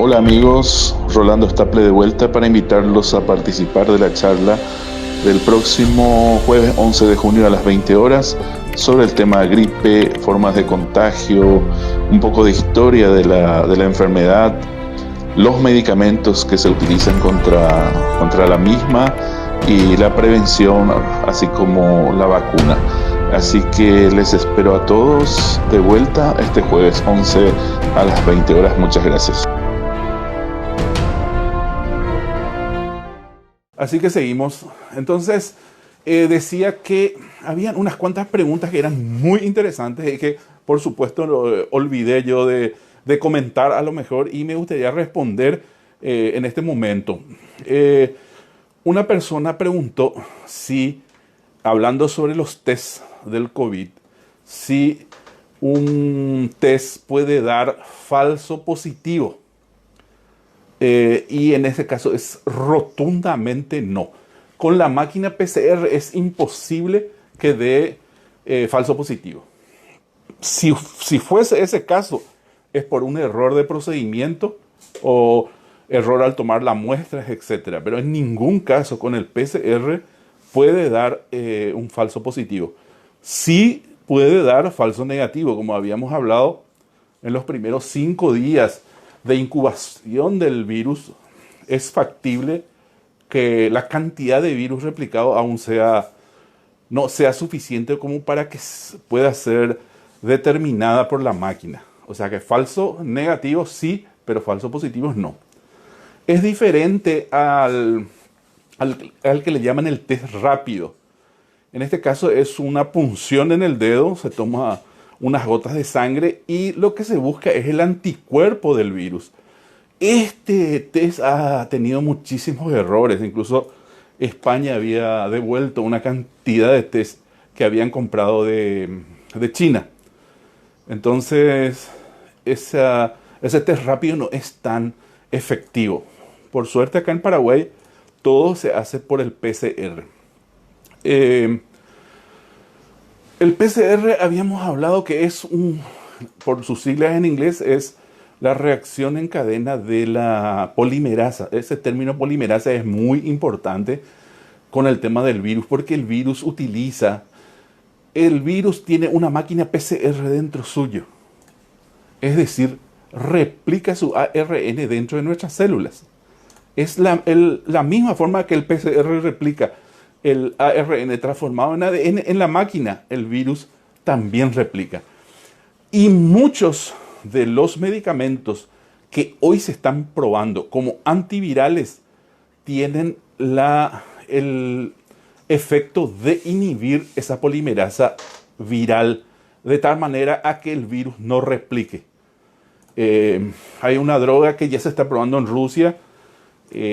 Hola amigos, Rolando Staple de vuelta para invitarlos a participar de la charla del próximo jueves 11 de junio a las 20 horas sobre el tema gripe, formas de contagio, un poco de historia de la enfermedad, los medicamentos que se utilizan contra la misma y la prevención, así como la vacuna. Así que les espero a todos de vuelta este jueves 11 a las 20 horas. Muchas gracias. Así que seguimos. Entonces, decía que habían unas cuantas preguntas que eran muy interesantes y que, por supuesto, olvidé yo de comentar a lo mejor y me gustaría responder en este momento. Una persona preguntó si, hablando sobre los tests del COVID, si un test puede dar falso positivo. Y en ese caso es rotundamente no. Con la máquina PCR es imposible que dé falso positivo. Si fuese ese caso, es por un error de procedimiento o error al tomar las muestras, etc. Pero en ningún caso con el PCR puede dar un falso positivo. Sí puede dar falso negativo, como habíamos hablado en los primeros 5 días de incubación del virus. Es factible que la cantidad de virus replicado aún no sea suficiente como para que pueda ser determinada por la máquina. O sea que falso negativo sí, pero falso positivo no. Es diferente al que le llaman el test rápido. En este caso es una punción en el dedo, se toma unas gotas de sangre y lo que se busca es el anticuerpo del virus. Este test ha tenido muchísimos errores, incluso España había devuelto una cantidad de test que habían comprado de China. Entonces, ese test rápido no es tan efectivo. Por suerte acá en Paraguay todo se hace por el PCR. El PCR habíamos hablado que es por sus siglas en inglés, es la reacción en cadena de la polimerasa. Ese término polimerasa es muy importante con el tema del virus, porque el virus tiene una máquina PCR dentro suyo. Es decir, replica su ARN dentro de nuestras células. Es la misma forma que el PCR replica el ARN transformado en ADN en la máquina, el virus también replica. Y muchos de los medicamentos que hoy se están probando como antivirales tienen el efecto de inhibir esa polimerasa viral de tal manera a que el virus no replique. Hay una droga que ya se está probando en Rusia,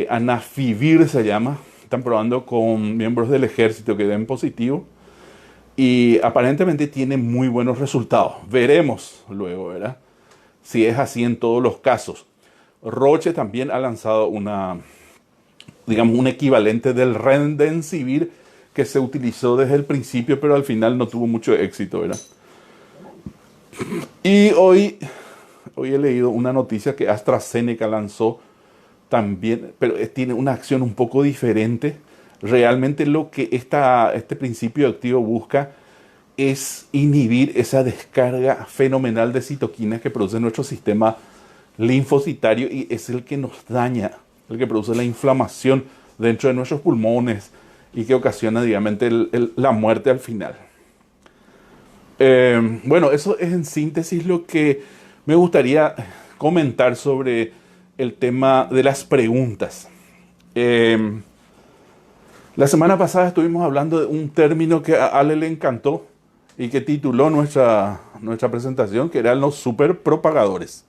Anafivir se llama. Están probando con miembros del ejército que den positivo y aparentemente tiene muy buenos resultados. Veremos luego, ¿verdad?, si es así en todos los casos. Roche también ha lanzado un equivalente del Remdesivir que se utilizó desde el principio, pero al final no tuvo mucho éxito, ¿verdad? Y hoy he leído una noticia que AstraZeneca lanzó también, pero tiene una acción un poco diferente. Realmente lo que este principio activo busca es inhibir esa descarga fenomenal de citoquinas que produce nuestro sistema linfocitario y es el que nos daña, el que produce la inflamación dentro de nuestros pulmones y que ocasiona, digamos, la muerte al final. Bueno, eso es en síntesis lo que me gustaría comentar sobre el tema de las preguntas. La semana pasada estuvimos hablando de un término que a Ale le encantó y que tituló nuestra presentación, que eran los superpropagadores.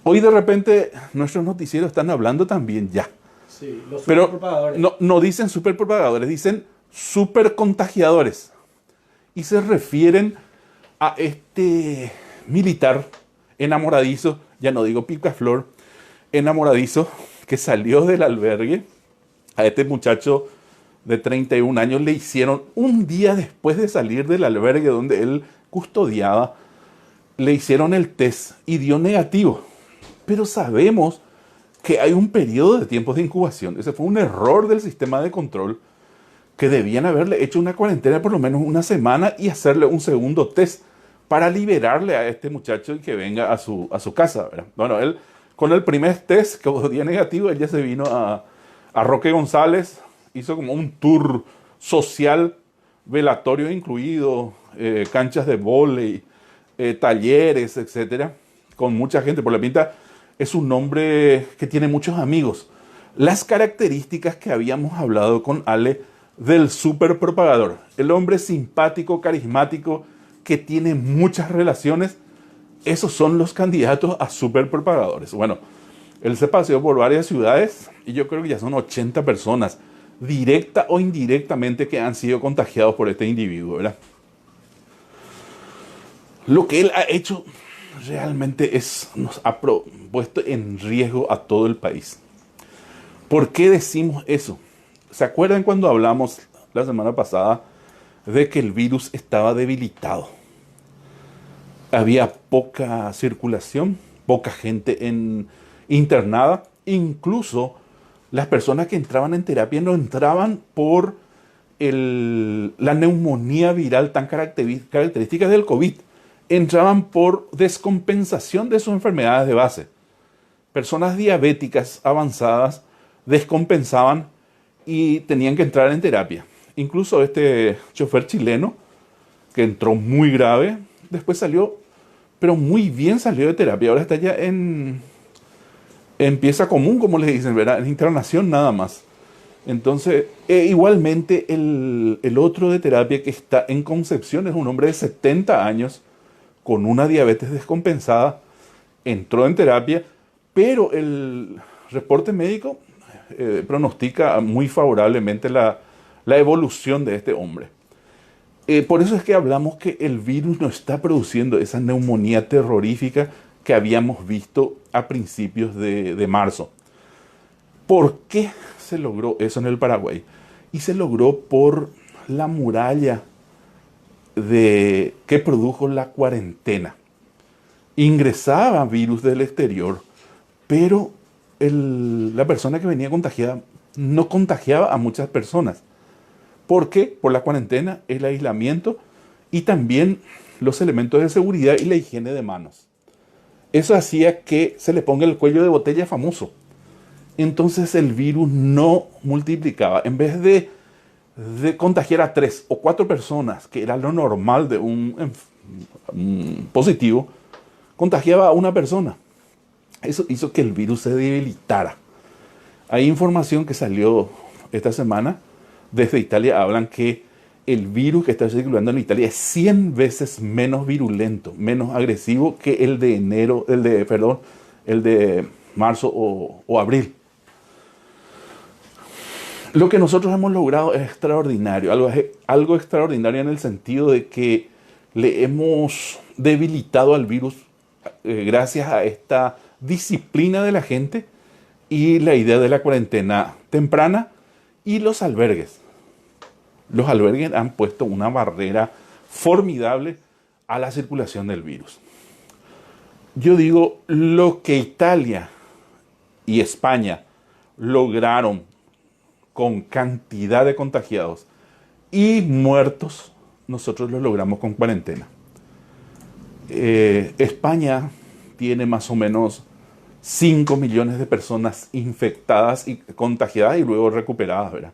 Hoy de repente nuestros noticieros están hablando también ya. Sí, los superpropagadores. Pero no dicen superpropagadores, dicen supercontagiadores. Y se refieren a este militar enamoradizo, ya no digo picaflor, enamoradizo, que salió del albergue. A este muchacho de 31 años le hicieron, un día después de salir del albergue donde él custodiaba, le hicieron el test y dio negativo. pero sabemos que hay un periodo de tiempos de incubación. Ese fue un error del sistema de control, que debían haberle hecho una cuarentena por lo menos una semana y hacerle un segundo test para liberarle a este muchacho y que venga a su casa, ¿verdad? Bueno, él con el primer test que dio negativo, él ya se vino a Roque González, hizo como un tour social, velatorio incluido, canchas de vóley, talleres, etcétera, con mucha gente. Por la pinta, es un hombre que tiene muchos amigos. Las características que habíamos hablado con Ale del super propagador, el hombre simpático, carismático, que tiene muchas relaciones, esos son los candidatos a super propagadores. Bueno, él se paseó por varias ciudades y yo creo que ya son 80 personas, directa o indirectamente, que han sido contagiados por este individuo, ¿verdad? Lo que él ha hecho realmente nos ha puesto en riesgo a todo el país. ¿Por qué decimos eso? ¿Se acuerdan cuando hablamos la semana pasada de que el virus estaba debilitado? Había poca circulación, poca gente internada. Incluso las personas que entraban en terapia no entraban por la neumonía viral tan característica del COVID. Entraban por descompensación de sus enfermedades de base. Personas diabéticas avanzadas descompensaban y tenían que entrar en terapia. Incluso este chofer chileno, que entró muy grave, después salió, pero muy bien salió de terapia. Ahora está ya en pieza común, como les dicen, ¿verdad? En internación nada más. Entonces, igualmente el otro de terapia que está en Concepción es un hombre de 70 años con una diabetes descompensada. Entró en terapia, pero el reporte médico pronostica muy favorablemente la evolución de este hombre. Por eso es que hablamos que el virus no está produciendo esa neumonía terrorífica que habíamos visto a principios de marzo. ¿Por qué se logró eso en el Paraguay? Y se logró por la muralla que produjo la cuarentena. Ingresaba virus del exterior, pero la persona que venía contagiada no contagiaba a muchas personas. ¿Por qué? Por la cuarentena, el aislamiento y también los elementos de seguridad y la higiene de manos. Eso hacía que se le ponga el cuello de botella famoso. Entonces el virus no multiplicaba. En vez de contagiar a 3 o 4 personas, que era lo normal de un positivo, contagiaba a una persona. Eso hizo que el virus se debilitara. Hay información que salió esta semana desde Italia. Hablan que el virus que está circulando en Italia es 100 veces menos virulento, menos agresivo que el de marzo o abril. Lo que nosotros hemos logrado es extraordinario, algo extraordinario en el sentido de que le hemos debilitado al virus gracias a esta disciplina de la gente y la idea de la cuarentena temprana y los albergues. Los albergues han puesto una barrera formidable a la circulación del virus. Yo digo, lo que Italia y España lograron con cantidad de contagiados y muertos, nosotros lo logramos con cuarentena. España tiene más o menos 5 millones de personas infectadas y contagiadas y luego recuperadas, ¿verdad?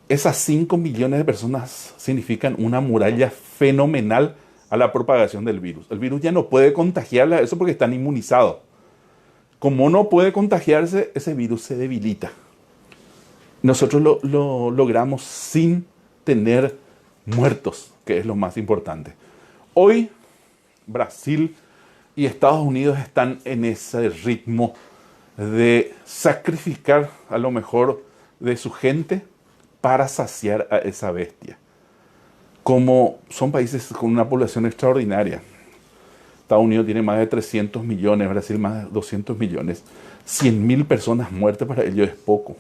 Esas 5 millones de personas significan una muralla fenomenal a la propagación del virus. El virus ya no puede contagiarle a eso porque están inmunizados. Como no puede contagiarse, ese virus se debilita. Nosotros lo logramos sin tener muertos, que es lo más importante. Hoy, Brasil y Estados Unidos están en ese ritmo de sacrificar a lo mejor de su gente para saciar a esa bestia. Como son países con una población extraordinaria. Estados Unidos tiene más de 300 millones, Brasil más de 200 millones. 100.000 personas muertas para ellos es poco.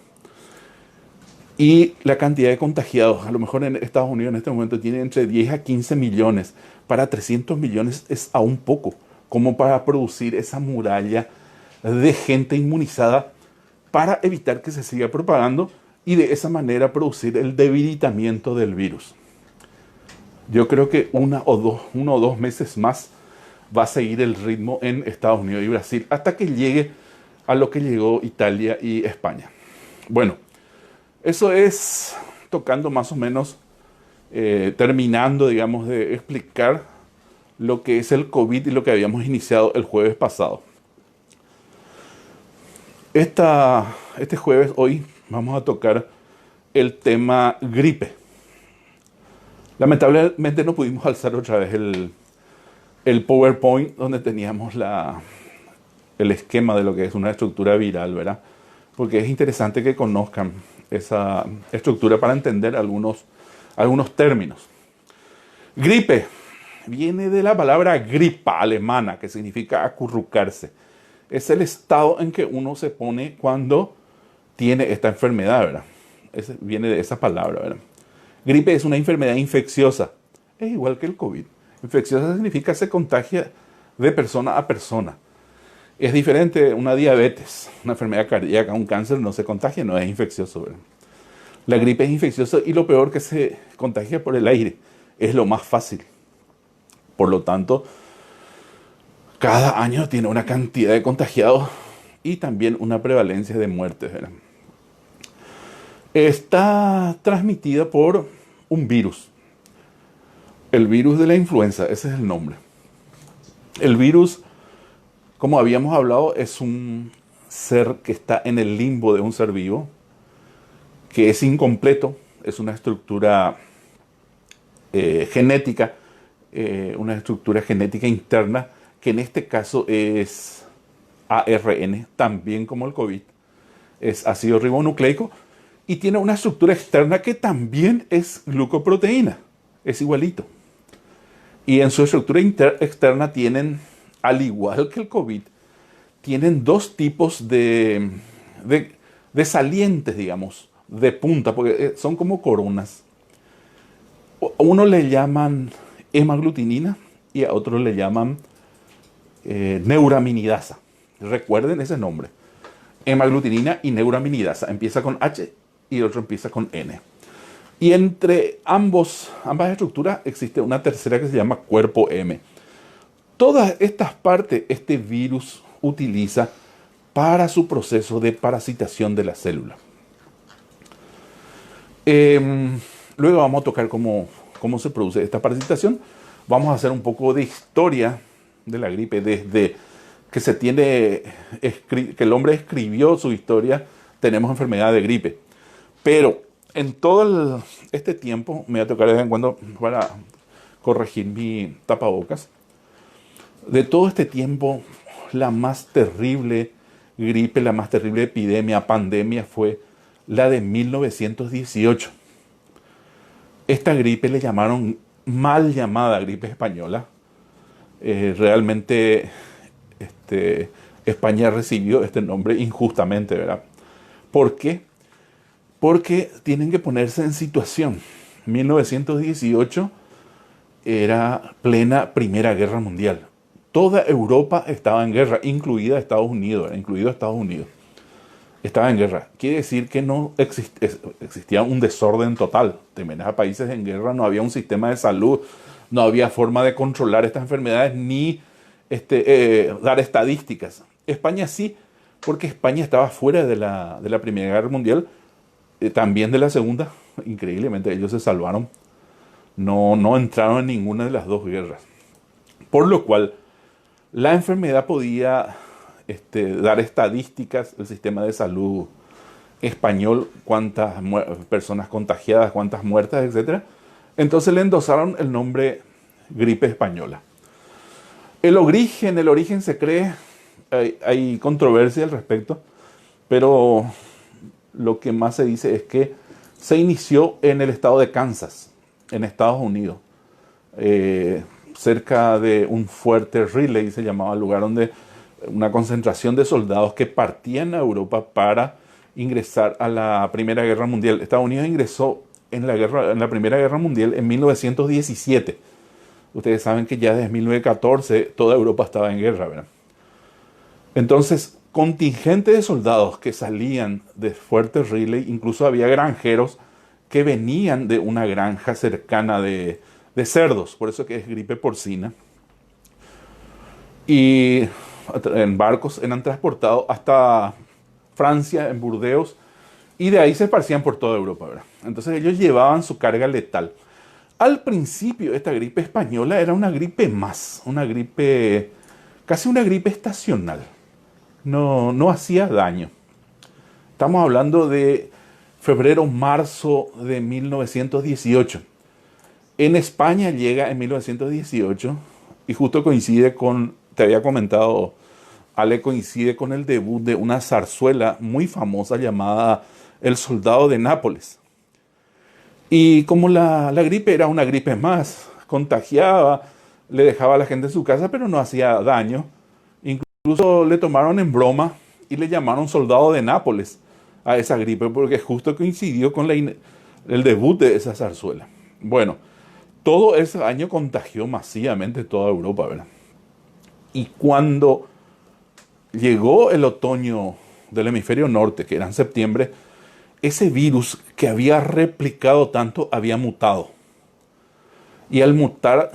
Y la cantidad de contagiados, a lo mejor en Estados Unidos en este momento tiene entre 10 a 15 millones. Para 300 millones es aún poco, como para producir esa muralla de gente inmunizada para evitar que se siga propagando y de esa manera producir el debilitamiento del virus. Yo creo que uno o dos meses más va a seguir el ritmo en Estados Unidos y Brasil hasta que llegue a lo que llegó Italia y España. Bueno, eso es tocando más o menos, terminando, digamos, de explicar lo que es el COVID y lo que habíamos iniciado el jueves pasado. Este jueves, hoy, vamos a tocar el tema gripe. Lamentablemente no pudimos alzar otra vez el PowerPoint donde teníamos el esquema de lo que es una estructura viral, ¿verdad? Porque es interesante que conozcan esa estructura para entender algunos términos. Gripe viene de la palabra gripa alemana, que significa acurrucarse. Es el estado en que uno se pone cuando tiene esta enfermedad, ¿verdad? Viene de esa palabra, ¿verdad? Gripe es una enfermedad infecciosa. Es igual que el COVID. Infecciosa significa se contagia de persona a persona. Es diferente una diabetes, una enfermedad cardíaca, un cáncer no se contagia, no es infeccioso, ¿verdad? La gripe es infecciosa y lo peor que se contagia por el aire. Es lo más fácil. Por lo tanto, cada año tiene una cantidad de contagiados y también una prevalencia de muertes, ¿verdad? Está transmitida por un virus. El virus de la influenza, ese es el nombre. El virus, como habíamos hablado, es un ser que está en el limbo de un ser vivo, que es incompleto, es una estructura genética, una estructura genética interna, que en este caso es ARN, también como el COVID, es ácido ribonucleico, y tiene una estructura externa que también es glucoproteína, es igualito. Y en su estructura externa tienen, al igual que el COVID, tienen dos tipos de salientes, digamos, de punta, porque son como coronas. A uno le llaman hemaglutinina y a otro le llaman neuraminidasa. Recuerden ese nombre. Hemaglutinina y neuraminidasa. Empieza con H y el otro empieza con N. Y entre ambas estructuras existe una tercera que se llama cuerpo M. Todas estas partes este virus utiliza para su proceso de parasitación de la célula. Luego vamos a tocar cómo se produce esta parasitación. Vamos a hacer un poco de historia de la gripe desde que que el hombre escribió su historia. Tenemos enfermedad de gripe. Pero en todo este tiempo, me va a tocar de vez en cuando para corregir mi tapabocas. De todo este tiempo, la más terrible gripe, la más terrible epidemia, pandemia fue la de 1918. Esta gripe le llamaron mal llamada gripe española. Realmente España recibió este nombre injustamente, ¿verdad? ¿Por qué? Porque tienen que ponerse en situación. 1918 era plena Primera Guerra Mundial. Toda Europa estaba en guerra, incluido Estados Unidos. Estaba en guerra. Quiere decir que no existía un desorden total. También a países en guerra no había un sistema de salud, no había forma de controlar estas enfermedades ni dar estadísticas. España sí, porque España estaba fuera de la Primera Guerra Mundial, también de la Segunda. Increíblemente ellos se salvaron. No entraron en ninguna de las dos guerras. Por lo cual, la enfermedad podía dar estadísticas, el sistema de salud español, cuántas personas contagiadas, cuántas muertas, etc. Entonces le endosaron el nombre gripe española. El origen se cree, hay controversia al respecto, pero lo que más se dice es que se inició en el estado de Kansas, en Estados Unidos, cerca de un fuerte Riley, se llamaba el lugar, donde una concentración de soldados que partían a Europa para ingresar a la Primera Guerra Mundial. Estados Unidos ingresó en la Primera Guerra Mundial en 1917. Ustedes saben que ya desde 1914 toda Europa estaba en guerra, ¿verdad? Entonces, contingente de soldados que salían de Fuerte Riley, incluso había granjeros que venían de una granja cercana de cerdos, por eso que es gripe porcina. Y en barcos eran transportados hasta Francia, en Burdeos, y de ahí se esparcían por toda Europa, ¿verdad? Entonces ellos llevaban su carga letal. Al principio esta gripe española era una gripe más, una gripe, casi una gripe estacional. No hacía daño. Estamos hablando de febrero, marzo de 1918. En España llega en 1918 y justo coincide con, te había comentado, Ale, coincide con el debut de una zarzuela muy famosa llamada El Soldado de Nápoles. Y como la gripe era una gripe más, contagiaba, le dejaba a la gente en su casa, pero no hacía daño. Incluso le tomaron en broma y le llamaron Soldado de Nápoles a esa gripe, porque justo coincidió con el debut de esa zarzuela. Bueno, todo ese año contagió masivamente toda Europa, ¿verdad? Y cuando llegó el otoño del hemisferio norte, que era en septiembre, ese virus que había replicado tanto había mutado. Y al mutar,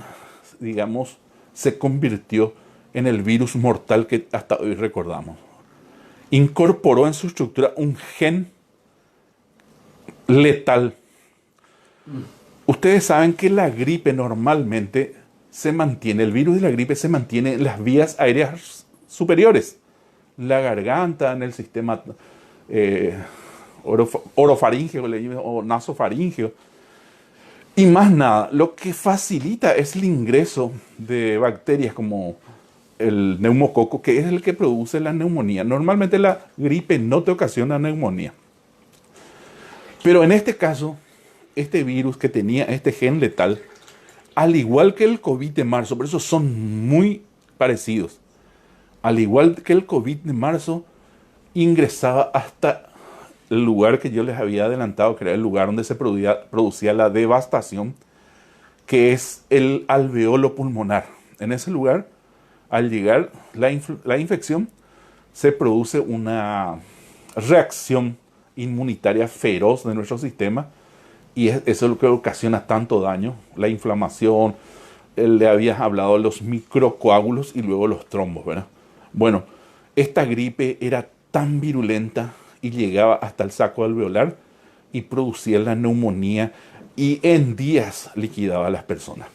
digamos, se convirtió en el virus mortal que hasta hoy recordamos. Incorporó en su estructura un gen letal. Ustedes saben que la gripe normalmente se mantiene, el virus de la gripe se mantiene en las vías aéreas superiores, la garganta, en el sistema orofaríngeo o nasofaríngeo. Y más nada, lo que facilita es el ingreso de bacterias como el neumococo, que es el que produce la neumonía. Normalmente la gripe no te ocasiona neumonía. Pero en este caso, este virus que tenía este gen letal, al igual que el COVID de marzo, por eso son muy parecidos, al igual que el COVID de marzo, ingresaba hasta el lugar que yo les había adelantado, que era el lugar donde se producía la devastación, que es el alveolo pulmonar. En ese lugar, al llegar la infección, se produce una reacción inmunitaria feroz de nuestro sistema, y eso es lo que ocasiona tanto daño, la inflamación. Le habías hablado de los microcoágulos y luego los trombos, ¿verdad? Bueno, esta gripe era tan virulenta y llegaba hasta el saco alveolar y producía la neumonía y en días liquidaba a las personas.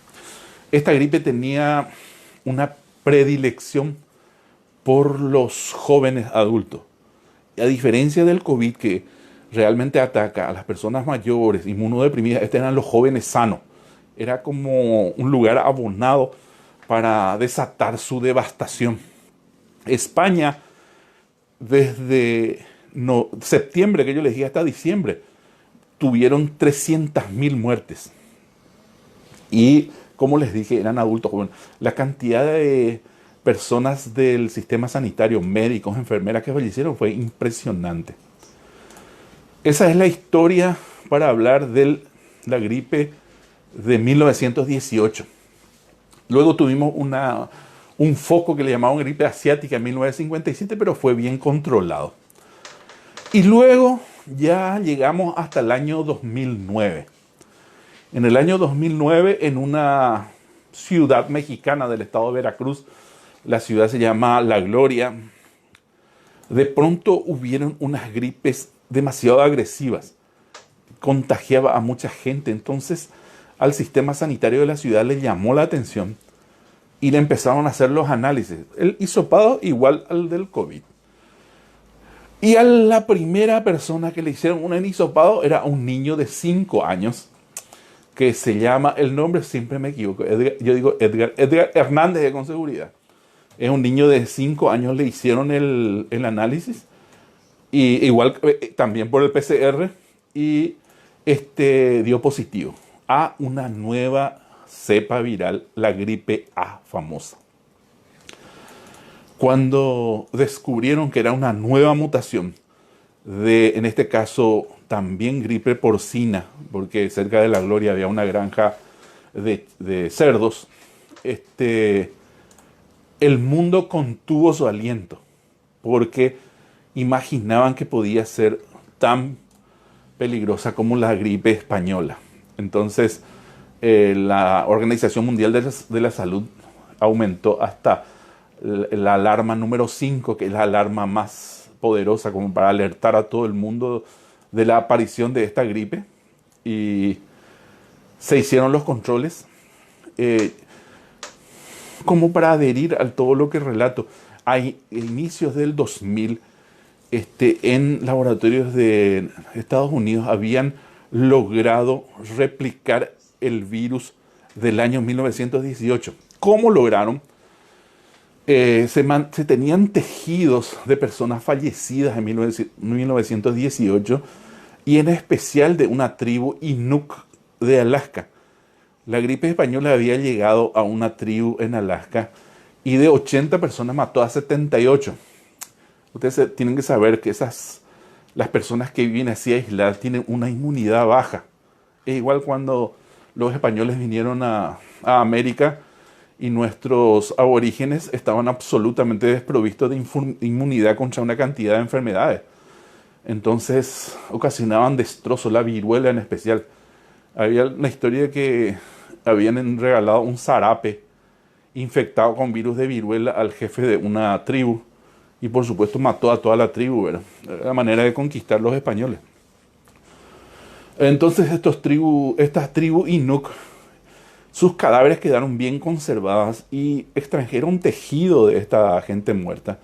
Esta gripe tenía una predilección por los jóvenes adultos. A diferencia del COVID, que realmente ataca a las personas mayores, inmunodeprimidas, estos eran los jóvenes sanos. Era como un lugar abonado para desatar su devastación. España, desde septiembre, que yo les dije, hasta diciembre, tuvieron 300.000 muertes. Y, como les dije, eran adultos jóvenes. La cantidad de personas del sistema sanitario, médicos, enfermeras que fallecieron fue impresionante. Esa es la historia para hablar de la gripe de 1918. Luego tuvimos un foco que le llamaban gripe asiática en 1957, pero fue bien controlado. Y luego ya llegamos hasta el año 2009. En el año 2009, en una ciudad mexicana del estado de Veracruz, la ciudad se llama La Gloria, de pronto hubieron unas gripes demasiado agresivas. Contagiaba a mucha gente. Entonces, al sistema sanitario de la ciudad le llamó la atención y le empezaron a hacer los análisis. El hisopado igual al del COVID. Y a la primera persona que le hicieron un hisopado era un niño de 5 años que se llama, el nombre siempre me equivoco, yo digo Edgar Hernández, con seguridad. Es un niño de 5 años, le hicieron el análisis, y igual también por el PCR, y dio positivo a una nueva cepa viral, la gripe A famosa. Cuando descubrieron que era una nueva mutación de, en este caso, también gripe porcina, porque cerca de La Gloria había una granja de cerdos, el mundo contuvo su aliento porque imaginaban que podía ser tan peligrosa como la gripe española. Entonces, la Organización Mundial de la Salud aumentó hasta la alarma número 5, que es la alarma más poderosa como para alertar a todo el mundo de la aparición de esta gripe. Y se hicieron los controles como para adherir a todo lo que relato. A inicios del 2000, en laboratorios de Estados Unidos habían logrado replicar el virus del año 1918. ¿Cómo lograron? Se tenían tejidos de personas fallecidas en 1918 y en especial de una tribu Inuk de Alaska. La gripe española había llegado a una tribu en Alaska y de 80 personas mató a 78. Ustedes tienen que saber que las personas que viven así aisladas tienen una inmunidad baja. Es igual cuando los españoles vinieron a América y nuestros aborígenes estaban absolutamente desprovistos de inmunidad contra una cantidad de enfermedades. Entonces ocasionaban destrozos, la viruela en especial. Había una historia de que habían regalado un zarape infectado con virus de viruela al jefe de una tribu y por supuesto mató a toda la tribu, ¿verdad? Era la manera de conquistar los españoles. Entonces estas tribus Inuk, sus cadáveres quedaron bien conservadas y extrajeron tejido de esta gente muerta.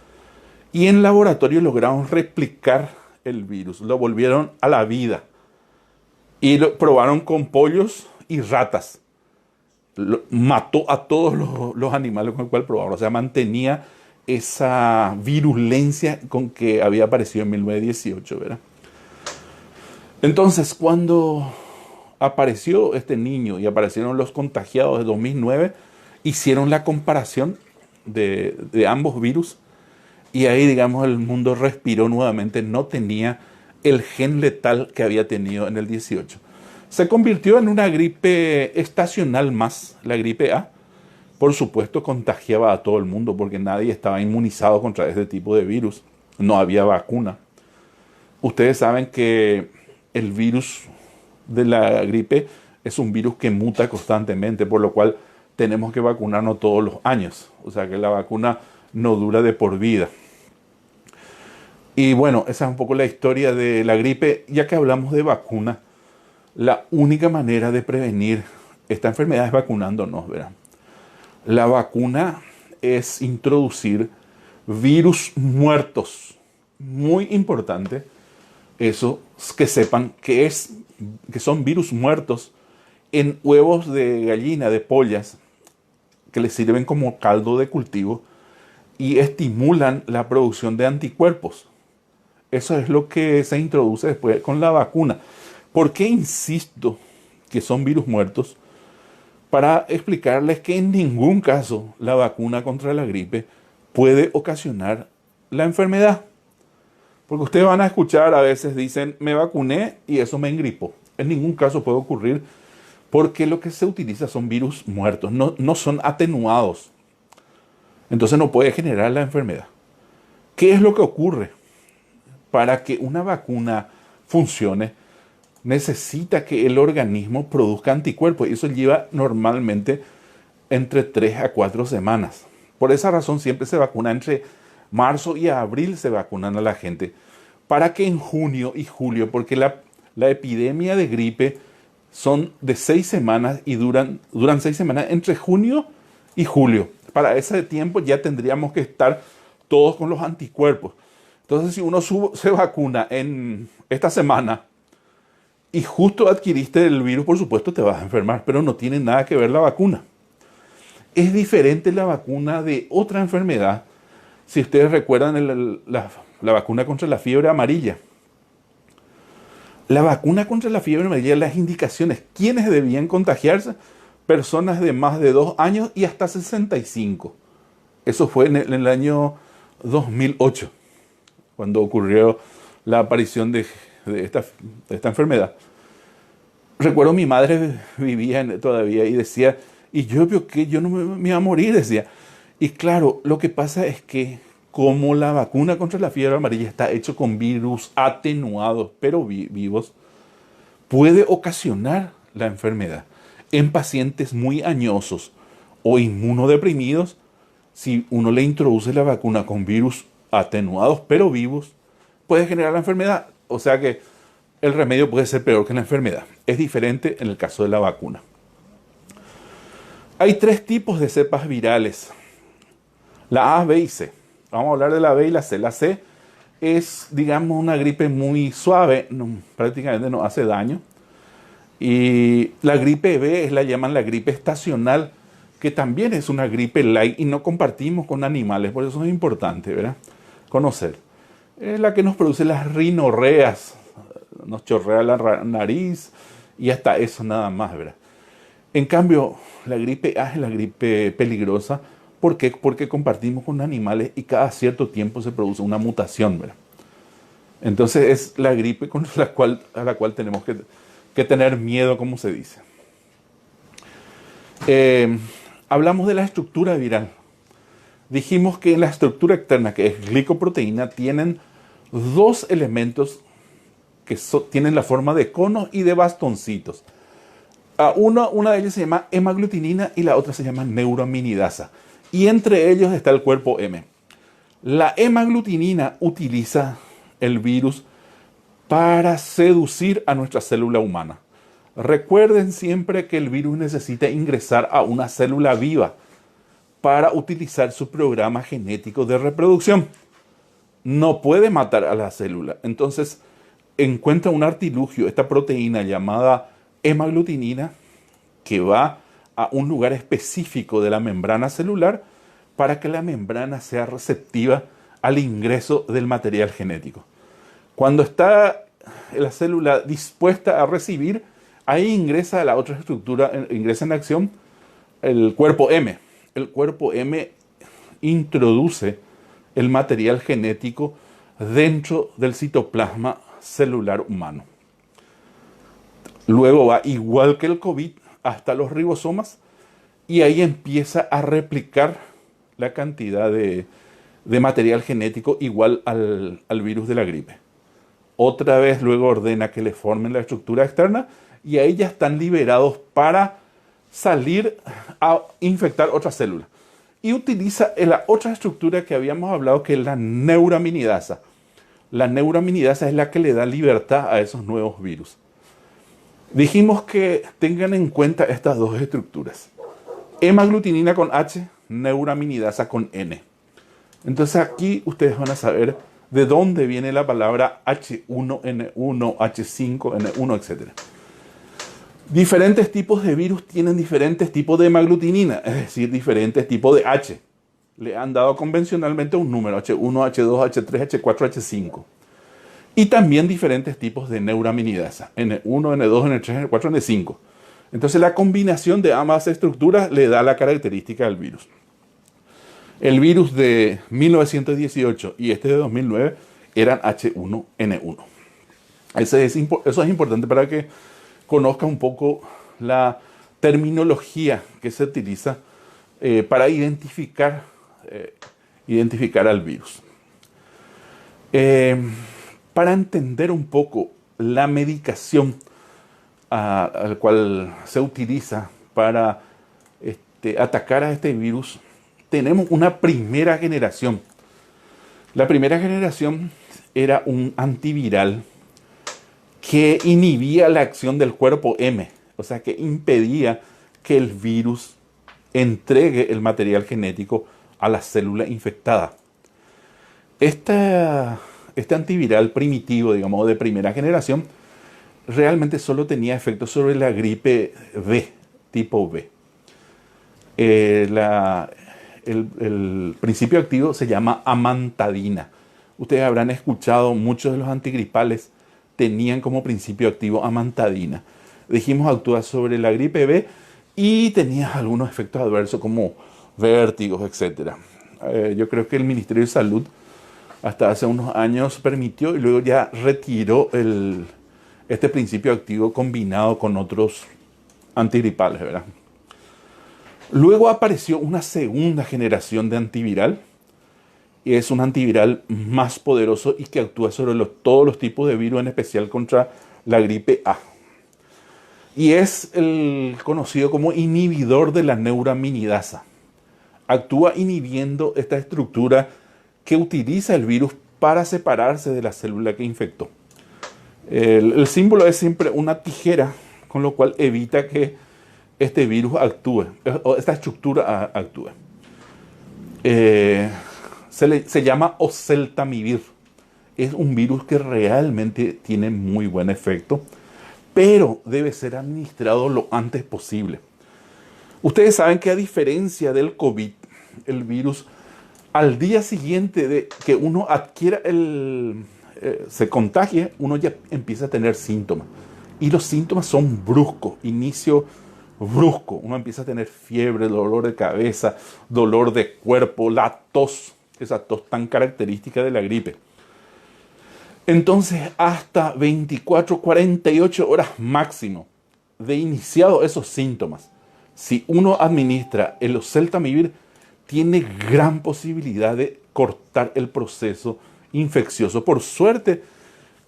Y en laboratorio lograron replicar el virus, lo volvieron a la vida. Y lo probaron con pollos y ratas. Mató a todos los animales con los cuales probaron. O sea, mantenía esa virulencia con que había aparecido en 1918, ¿verdad? Entonces, cuando apareció este niño y aparecieron los contagiados de 2009, hicieron la comparación de ambos virus y ahí, digamos, el mundo respiró nuevamente. No tenía el gen letal que había tenido en el 18. Se convirtió en una gripe estacional más, la gripe A. Por supuesto, contagiaba a todo el mundo porque nadie estaba inmunizado contra este tipo de virus. No había vacuna. Ustedes saben que el virus de la gripe es un virus que muta constantemente, por lo cual tenemos que vacunarnos todos los años. O sea que la vacuna no dura de por vida. Y bueno, esa es un poco la historia de la gripe. Ya que hablamos de vacuna, la única manera de prevenir esta enfermedad es vacunándonos, ¿verdad? La vacuna es introducir virus muertos. Muy importante eso, que sepan que son virus muertos en huevos de gallina, de pollas, que les sirven como caldo de cultivo y estimulan la producción de anticuerpos. Eso es lo que se introduce después con la vacuna. ¿Por qué insisto que son virus muertos? Para explicarles que en ningún caso la vacuna contra la gripe puede ocasionar la enfermedad. Porque ustedes van a escuchar, a veces dicen, me vacuné y eso me engripó. En ningún caso puede ocurrir porque lo que se utiliza son virus muertos, no son atenuados. Entonces no puede generar la enfermedad. ¿Qué es lo que ocurre? Para que una vacuna funcione, necesita que el organismo produzca anticuerpos y eso lleva normalmente entre 3 a 4 semanas. Por esa razón siempre se vacuna entre marzo y abril, se vacunan a la gente para que en junio y julio, porque la epidemia de gripe son de 6 semanas y duran 6 semanas entre junio y julio. Para ese tiempo ya tendríamos que estar todos con los anticuerpos. Entonces, si uno se vacuna en esta semana y justo adquiriste el virus, por supuesto te vas a enfermar, pero no tiene nada que ver la vacuna. Es diferente la vacuna de otra enfermedad. Si ustedes recuerdan la vacuna contra la fiebre amarilla. La vacuna contra la fiebre amarilla, las indicaciones, ¿quiénes debían contagiarse? Personas de más de 2 años y hasta 65. Eso fue en el año 2008, cuando ocurrió la aparición de esta enfermedad. Recuerdo mi madre vivía todavía y decía, y yo veo que yo no me iba a morir, decía. Y claro, lo que pasa es que como la vacuna contra la fiebre amarilla está hecho con virus atenuados pero vivos, puede ocasionar la enfermedad en pacientes muy añosos o inmunodeprimidos. Si uno le introduce la vacuna con virus atenuados pero vivos, puede generar la enfermedad. O sea que el remedio puede ser peor que la enfermedad. Es diferente en el caso de la vacuna. Hay 3 tipos de cepas virales: la A, B y C. Vamos a hablar de la B y la C. La C es, digamos, una gripe muy suave, prácticamente no hace daño. Y la gripe B la llaman la gripe estacional, que también es una gripe light y no compartimos con animales. Por eso es importante, ¿verdad?, conocer. Es la que nos produce las rinorreas, nos chorrea la nariz y hasta eso nada más, ¿verdad? En cambio, la gripe A es la gripe peligrosa. ¿Por qué? Porque compartimos con animales y cada cierto tiempo se produce una mutación, ¿verdad? Entonces es la gripe a la cual tenemos que tener miedo, como se dice. Hablamos de la estructura viral. Dijimos que en la estructura externa, que es glicoproteína, tienen 2 elementos que tienen la forma de conos y de bastoncitos. Una de ellas se llama hemaglutinina y la otra se llama neuraminidasa. Y entre ellos está el cuerpo M. La hemaglutinina utiliza el virus para seducir a nuestra célula humana. Recuerden siempre que el virus necesita ingresar a una célula viva para utilizar su programa genético de reproducción. No puede matar a la célula. Entonces encuentra un artilugio, esta proteína llamada hemaglutinina, que va a un lugar específico de la membrana celular para que la membrana sea receptiva al ingreso del material genético. Cuando está la célula dispuesta a recibir, ahí ingresa la otra estructura, ingresa en acción el cuerpo M. El cuerpo M introduce el material genético dentro del citoplasma celular humano. Luego va, igual que el COVID, hasta los ribosomas y ahí empieza a replicar la cantidad de material genético igual al virus de la gripe. Otra vez luego ordena que le formen la estructura externa y ahí ya están liberados para salir a infectar otras células. Y utiliza la otra estructura que habíamos hablado, que es la neuraminidasa. La neuraminidasa es la que le da libertad a esos nuevos virus. Dijimos que tengan en cuenta estas 2 estructuras: hemaglutinina con H, neuraminidasa con N. Entonces aquí ustedes van a saber de dónde viene la palabra H1N1, H5N1, etc. Diferentes tipos de virus tienen diferentes tipos de hemaglutinina, es decir, diferentes tipos de H. Le han dado convencionalmente un número: H1, H2, H3, H4, H5. Y también diferentes tipos de neuraminidasa: N1, N2, N3, N4, N5. Entonces la combinación de ambas estructuras le da la característica del virus. El virus de 1918 y este de 2009 eran H1N1. Eso es importante para que conozca un poco la terminología que se utiliza para identificar al virus. Para entender un poco la medicación al cual se utiliza para atacar a este virus, tenemos una primera generación. La primera generación era un antiviral que inhibía la acción del cuerpo M, o sea, que impedía que el virus entregue el material genético a la célula infectada. Este antiviral primitivo, digamos, de primera generación, realmente solo tenía efectos sobre la gripe B, tipo B. El principio activo se llama amantadina. Ustedes habrán escuchado, muchos de los antigripales tenían como principio activo amantadina. Dijimos, actúa sobre la gripe B y tenía algunos efectos adversos como vértigos, etc. Yo creo que el Ministerio de Salud hasta hace unos años permitió y luego ya retiró este principio activo combinado con otros antigripales, ¿verdad? Luego apareció una segunda generación de antiviral y es un antiviral más poderoso y que actúa sobre todos los tipos de virus, en especial contra la gripe A. Y es el conocido como inhibidor de la neuraminidasa. Actúa inhibiendo esta estructura que utiliza el virus para separarse de la célula que infectó. El símbolo es siempre una tijera, con lo cual evita que este virus actúe, o esta estructura actúe. Se llama oseltamivir. Es un virus que realmente tiene muy buen efecto, pero debe ser administrado lo antes posible. Ustedes saben que a diferencia del COVID, el virus, al día siguiente de que uno adquiera se contagie, uno ya empieza a tener síntomas. Y los síntomas son bruscos, inicio brusco. Uno empieza a tener fiebre, dolor de cabeza, dolor de cuerpo, la tos, esa tos tan característica de la gripe. Entonces, hasta 24, 48 horas máximo de iniciado esos síntomas, si uno administra el oseltamivir, tiene gran posibilidad de cortar el proceso infeccioso. Por suerte,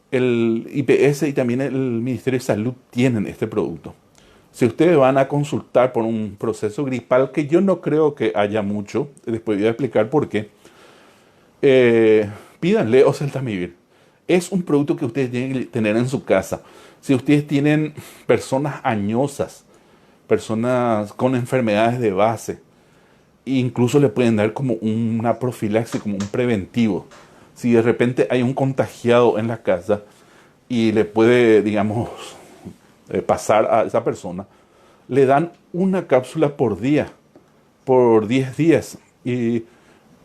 el IPS y también el Ministerio de Salud tienen este producto. Si ustedes van a consultar por un proceso gripal, que yo no creo que haya mucho, después voy a explicar por qué, pídanle oseltamivir. Es un producto que ustedes tienen que tener en su casa. Si ustedes tienen personas añosas, personas con enfermedades de base, incluso le pueden dar como una profilaxis, como un preventivo. Si de repente hay un contagiado en la casa y le puede, digamos, pasar a esa persona, le dan una cápsula por día, por 10 días, y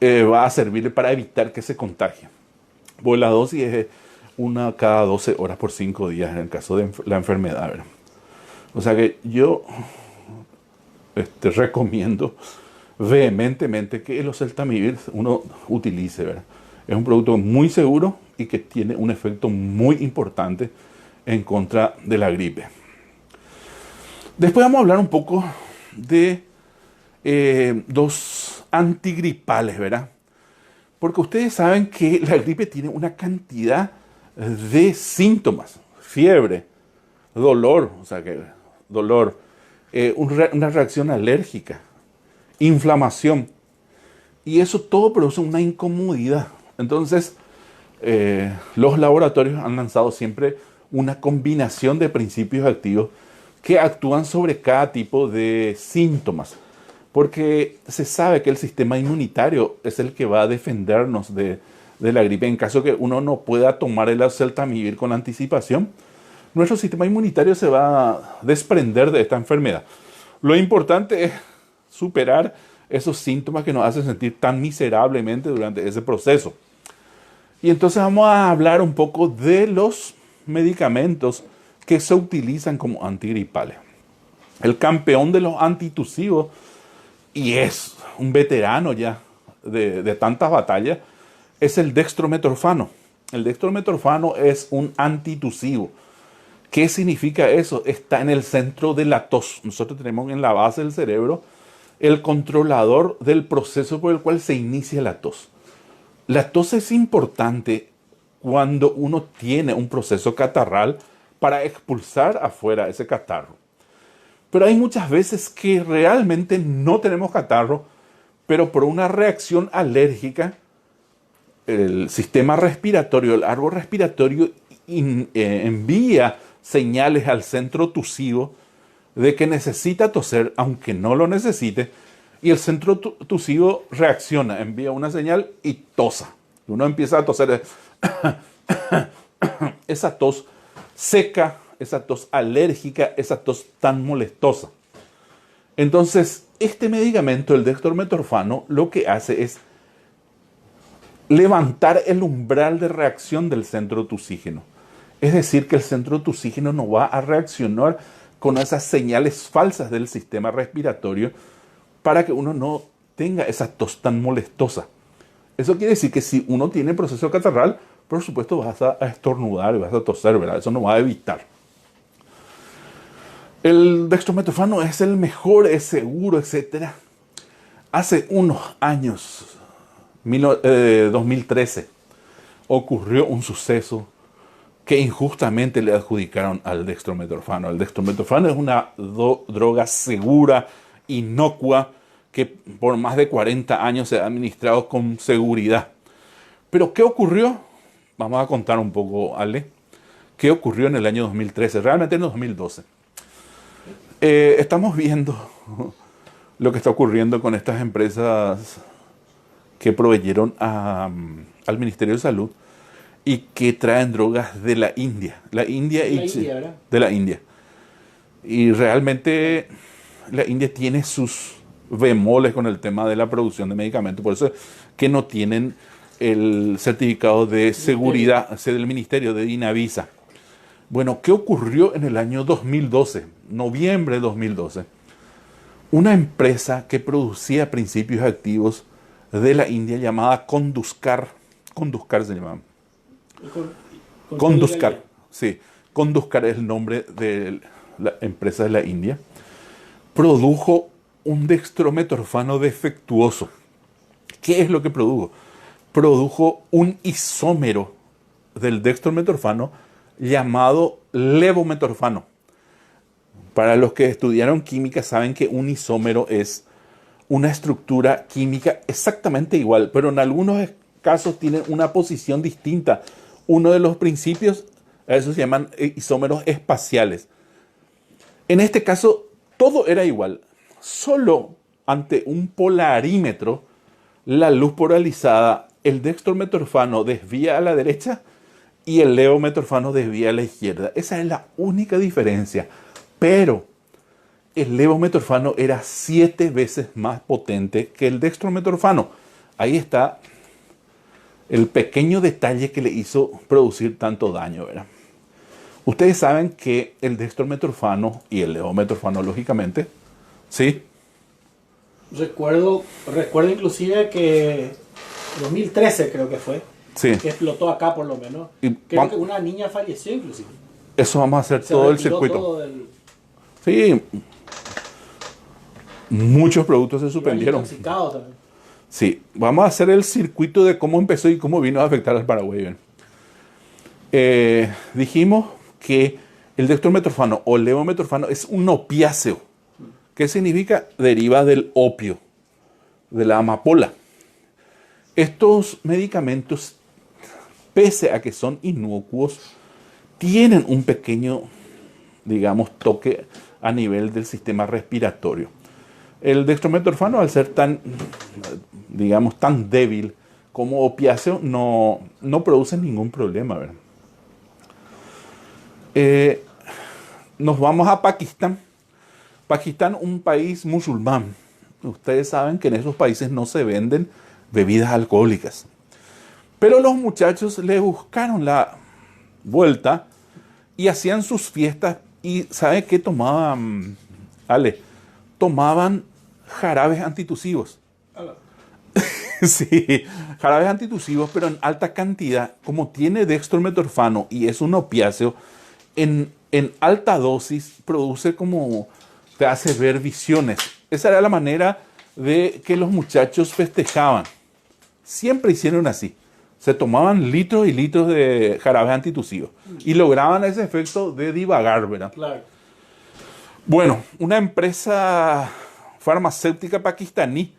va a servirle para evitar que se contagie. Pues la dosis es una cada 12 horas por 5 días en el caso de la enfermedad, ¿verdad? O sea que yo recomiendo vehementemente que el oseltamivir uno utilice, ¿verdad? Es un producto muy seguro y que tiene un efecto muy importante en contra de la gripe. Después vamos a hablar un poco de dos antigripales, ¿verdad? Porque ustedes saben que la gripe tiene una cantidad de síntomas: fiebre, dolor, o sea que dolor, una reacción alérgica, inflamación, y eso todo produce una incomodidad. Entonces, los laboratorios han lanzado siempre una combinación de principios activos que actúan sobre cada tipo de síntomas, porque se sabe que el sistema inmunitario es el que va a defendernos de la gripe. En caso que uno no pueda tomar el oseltamivir con anticipación, nuestro sistema inmunitario se va a desprender de esta enfermedad. Lo importante es superar esos síntomas que nos hacen sentir tan miserablemente durante ese proceso. Y entonces vamos a hablar un poco de los medicamentos que se utilizan como antigripales. El campeón de los antitusivos, y es un veterano ya de tantas batallas, es el dextrometorfano. El dextrometorfano es un antitusivo. ¿Qué significa eso? Está en el centro de la tos. Nosotros tenemos en la base del cerebro el controlador del proceso por el cual se inicia la tos. La tos es importante cuando uno tiene un proceso catarral para expulsar afuera ese catarro. Pero hay muchas veces que realmente no tenemos catarro, pero por una reacción alérgica, el sistema respiratorio, el árbol respiratorio envía señales al centro tusivo de que necesita toser, aunque no lo necesite, y el centro tusivo reacciona, envía una señal y tosa. Uno empieza a toser esa tos seca, esa tos alérgica, esa tos tan molestosa. Entonces, este medicamento, el dextrometorfano, lo que hace es levantar el umbral de reacción del centro tusígeno. Es decir, que el centro tusígeno no va a reaccionar con esas señales falsas del sistema respiratorio para que uno no tenga esa tos tan molestosa. Eso quiere decir que si uno tiene proceso catarral, por supuesto vas a estornudar y vas a toser, ¿verdad? Eso no va a evitar. El dextrometorfano es el mejor, es seguro, etc. Hace unos años, 2013, ocurrió un suceso que injustamente le adjudicaron al dextrometorfano. El dextrometorfano es una droga segura, inocua, que por más de 40 años se ha administrado con seguridad. Pero ¿qué ocurrió? Vamos a contar un poco, Ale. ¿Qué ocurrió en el año 2013? Realmente en el 2012. Estamos viendo lo que está ocurriendo con estas empresas que proveyeron al Ministerio de Salud y que traen drogas de la India. De la India. Y realmente la India tiene sus bemoles con el tema de la producción de medicamentos. Por eso es que no tienen el certificado de seguridad del Ministerio de INAVISA. Bueno, ¿qué ocurrió en el año 2012? Noviembre de 2012. Una empresa que producía principios activos de la India llamada Conduscar. Conduscar se llamaba. Conduscar, sí. Conduscar es el nombre de la empresa de la India. Produjo un dextrometorfano defectuoso. ¿Qué es lo que produjo? Produjo un isómero del dextrometorfano llamado levometorfano. Para los que estudiaron química saben que un isómero es una estructura química exactamente igual, pero en algunos casos tienen una posición distinta. Uno de los principios, a eso se llaman isómeros espaciales. En este caso, todo era igual. Solo ante un polarímetro, la luz polarizada, el dextrometorfano desvía a la derecha y el levometorfano desvía a la izquierda. Esa es la única diferencia. Pero el levometorfano era 7 veces más potente que el dextrometorfano. Ahí está el pequeño detalle que le hizo producir tanto daño, ¿verdad? Ustedes saben que el dextrometorfano y el levometorfano, lógicamente, ¿sí? Recuerdo inclusive que 2013 creo que fue, Sí. que explotó acá por lo menos. Y Creo que una niña falleció inclusive. Eso vamos a hacer Se todo el retiró circuito. todo del- Sí. Muchos productos se suspendieron. intoxicado también. Sí, vamos a hacer el circuito de cómo empezó y cómo vino a afectar al Paraguay. Dijimos que el dextrometorfano o levometorfano es un opiáceo. ¿Qué significa? Deriva del opio, de la amapola. Estos medicamentos, pese a que son inocuos, tienen un pequeño, digamos, toque a nivel del sistema respiratorio. El dextrometorfano, al ser tan, digamos, tan débil como opiáceo, no produce ningún problema, ¿verdad? Nos vamos a Pakistán. Pakistán, un país musulmán. Ustedes saben que en esos países no se venden bebidas alcohólicas. Pero los muchachos le buscaron la vuelta y hacían sus fiestas. ¿Y sabe qué tomaban, Ale? Tomaban jarabes antitusivos. Sí, jarabes antitusivos, pero en alta cantidad. Como tiene dextrometorfano y es un opiáceo, en alta dosis produce como, te hace ver visiones. Esa era la manera de que los muchachos festejaban. Siempre hicieron así. Se tomaban litros y litros de jarabes antitusivos y lograban ese efecto de divagar, ¿verdad? Claro. Bueno, una empresa farmacéutica pakistaní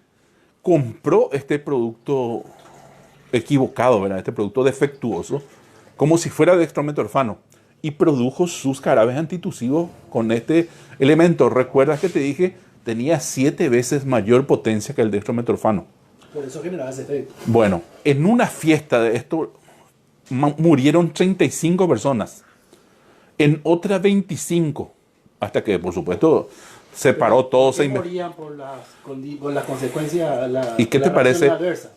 compró este producto equivocado, ¿verdad? Este producto defectuoso, como si fuera dextrometorfano, y produjo sus jarabes antitusivos con este elemento. ¿Recuerdas que te dije? Tenía 7 veces mayor potencia que el dextrometorfano. Por eso generaba ese efecto. Bueno, en una fiesta de esto murieron 35 personas. En otra 25. Hasta que, por supuesto, se paró todo. ¿Por qué morían por las consecuencias? ¿Y qué te parece?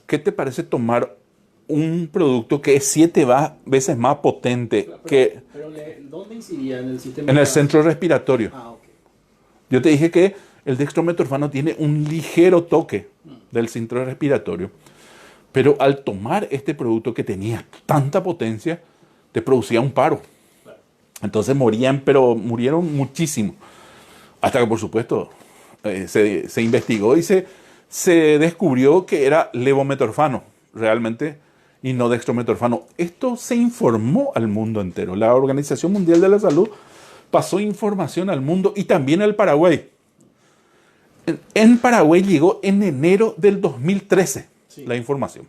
¿Qué te parece tomar un producto que es 7 veces más potente que ¿dónde incidía en el sistema? en el centro respiratorio? Ah, ok. Yo te dije que el dextrometorfano tiene un ligero toque del centro respiratorio, pero al tomar este producto que tenía tanta potencia, te producía un paro. Entonces morían, pero murieron muchísimo. Hasta que, por supuesto, se investigó y se descubrió que era levometorfano. realmente y no dextrometorfano. Esto se informó al mundo entero. La Organización Mundial de la Salud pasó información al mundo y también al Paraguay. En Paraguay llegó en enero del 2013 la información.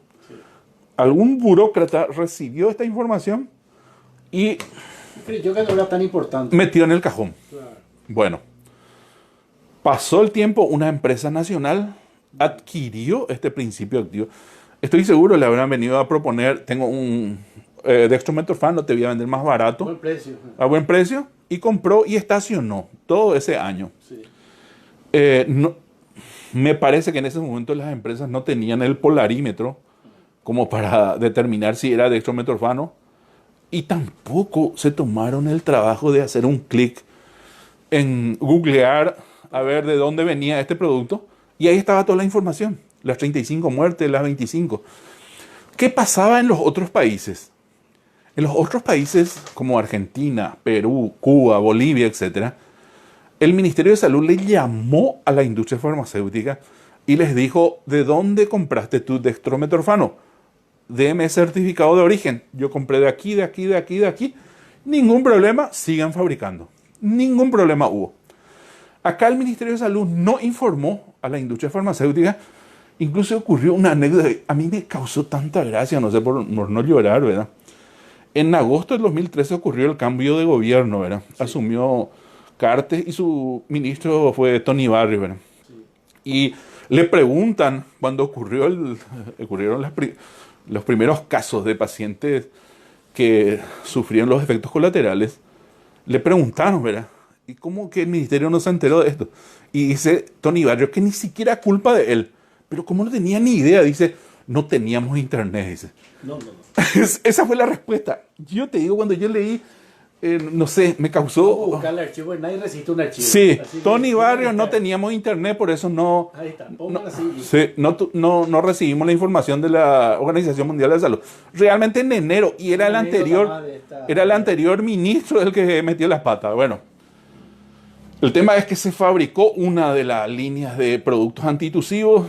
Algún burócrata recibió esta información y Creyó que no era tan importante. metió en el cajón. Claro. Bueno, pasó el tiempo, una empresa nacional adquirió este principio activo. Estoy seguro le habrán venido a proponer, tengo un dextrometorfano, te voy a vender más barato, Buen precio. a buen precio, y compró y estacionó todo ese año. Sí. Me parece que en ese momento las empresas no tenían el polarímetro como para determinar si era dextrometorfano y tampoco se tomaron el trabajo de hacer un clic en googlear a ver de dónde venía este producto y ahí estaba toda la información, las 35 muertes, las 25. ¿Qué pasaba en los otros países? En los otros países como Argentina, Perú, Cuba, Bolivia, etcétera, el Ministerio de Salud le llamó a la industria farmacéutica y les dijo, ¿de dónde compraste tu dextrometorfano? Deme certificado de origen. Yo compré de aquí, de aquí, de aquí, de aquí. Ningún problema, sigan fabricando. Ningún problema hubo. Acá el Ministerio de Salud no informó a la industria farmacéutica. Incluso ocurrió una anécdota. A mí me causó tanta gracia, no sé, por no llorar, ¿verdad? En agosto del 2013 ocurrió el cambio de gobierno, ¿verdad? Sí. Asumió Cartes y su ministro fue Tony Barrio, ¿verdad? Sí. Y le preguntan, cuando ocurrieron los primeros casos de pacientes que sufrieron los efectos colaterales, le preguntaron, ¿verdad? ¿Y cómo que el ministerio no se enteró de esto? Y dice Tony Barrio que ni siquiera culpa de él, pero como no tenía ni idea, dice, no teníamos internet, dice. No. Esa fue la respuesta. Yo te digo, cuando yo leí, no sé, me causó... Vamos a buscar el archivo, nadie resiste un archivo. Sí, Así Tony Barrio no teníamos internet, por eso no... Ahí está, póngalo así. Sí, no recibimos la información de la Organización Mundial de la Salud. Realmente en enero, y era el anterior ministro el que metió las patas. Bueno, el tema es que se fabricó una de las líneas de productos antitusivos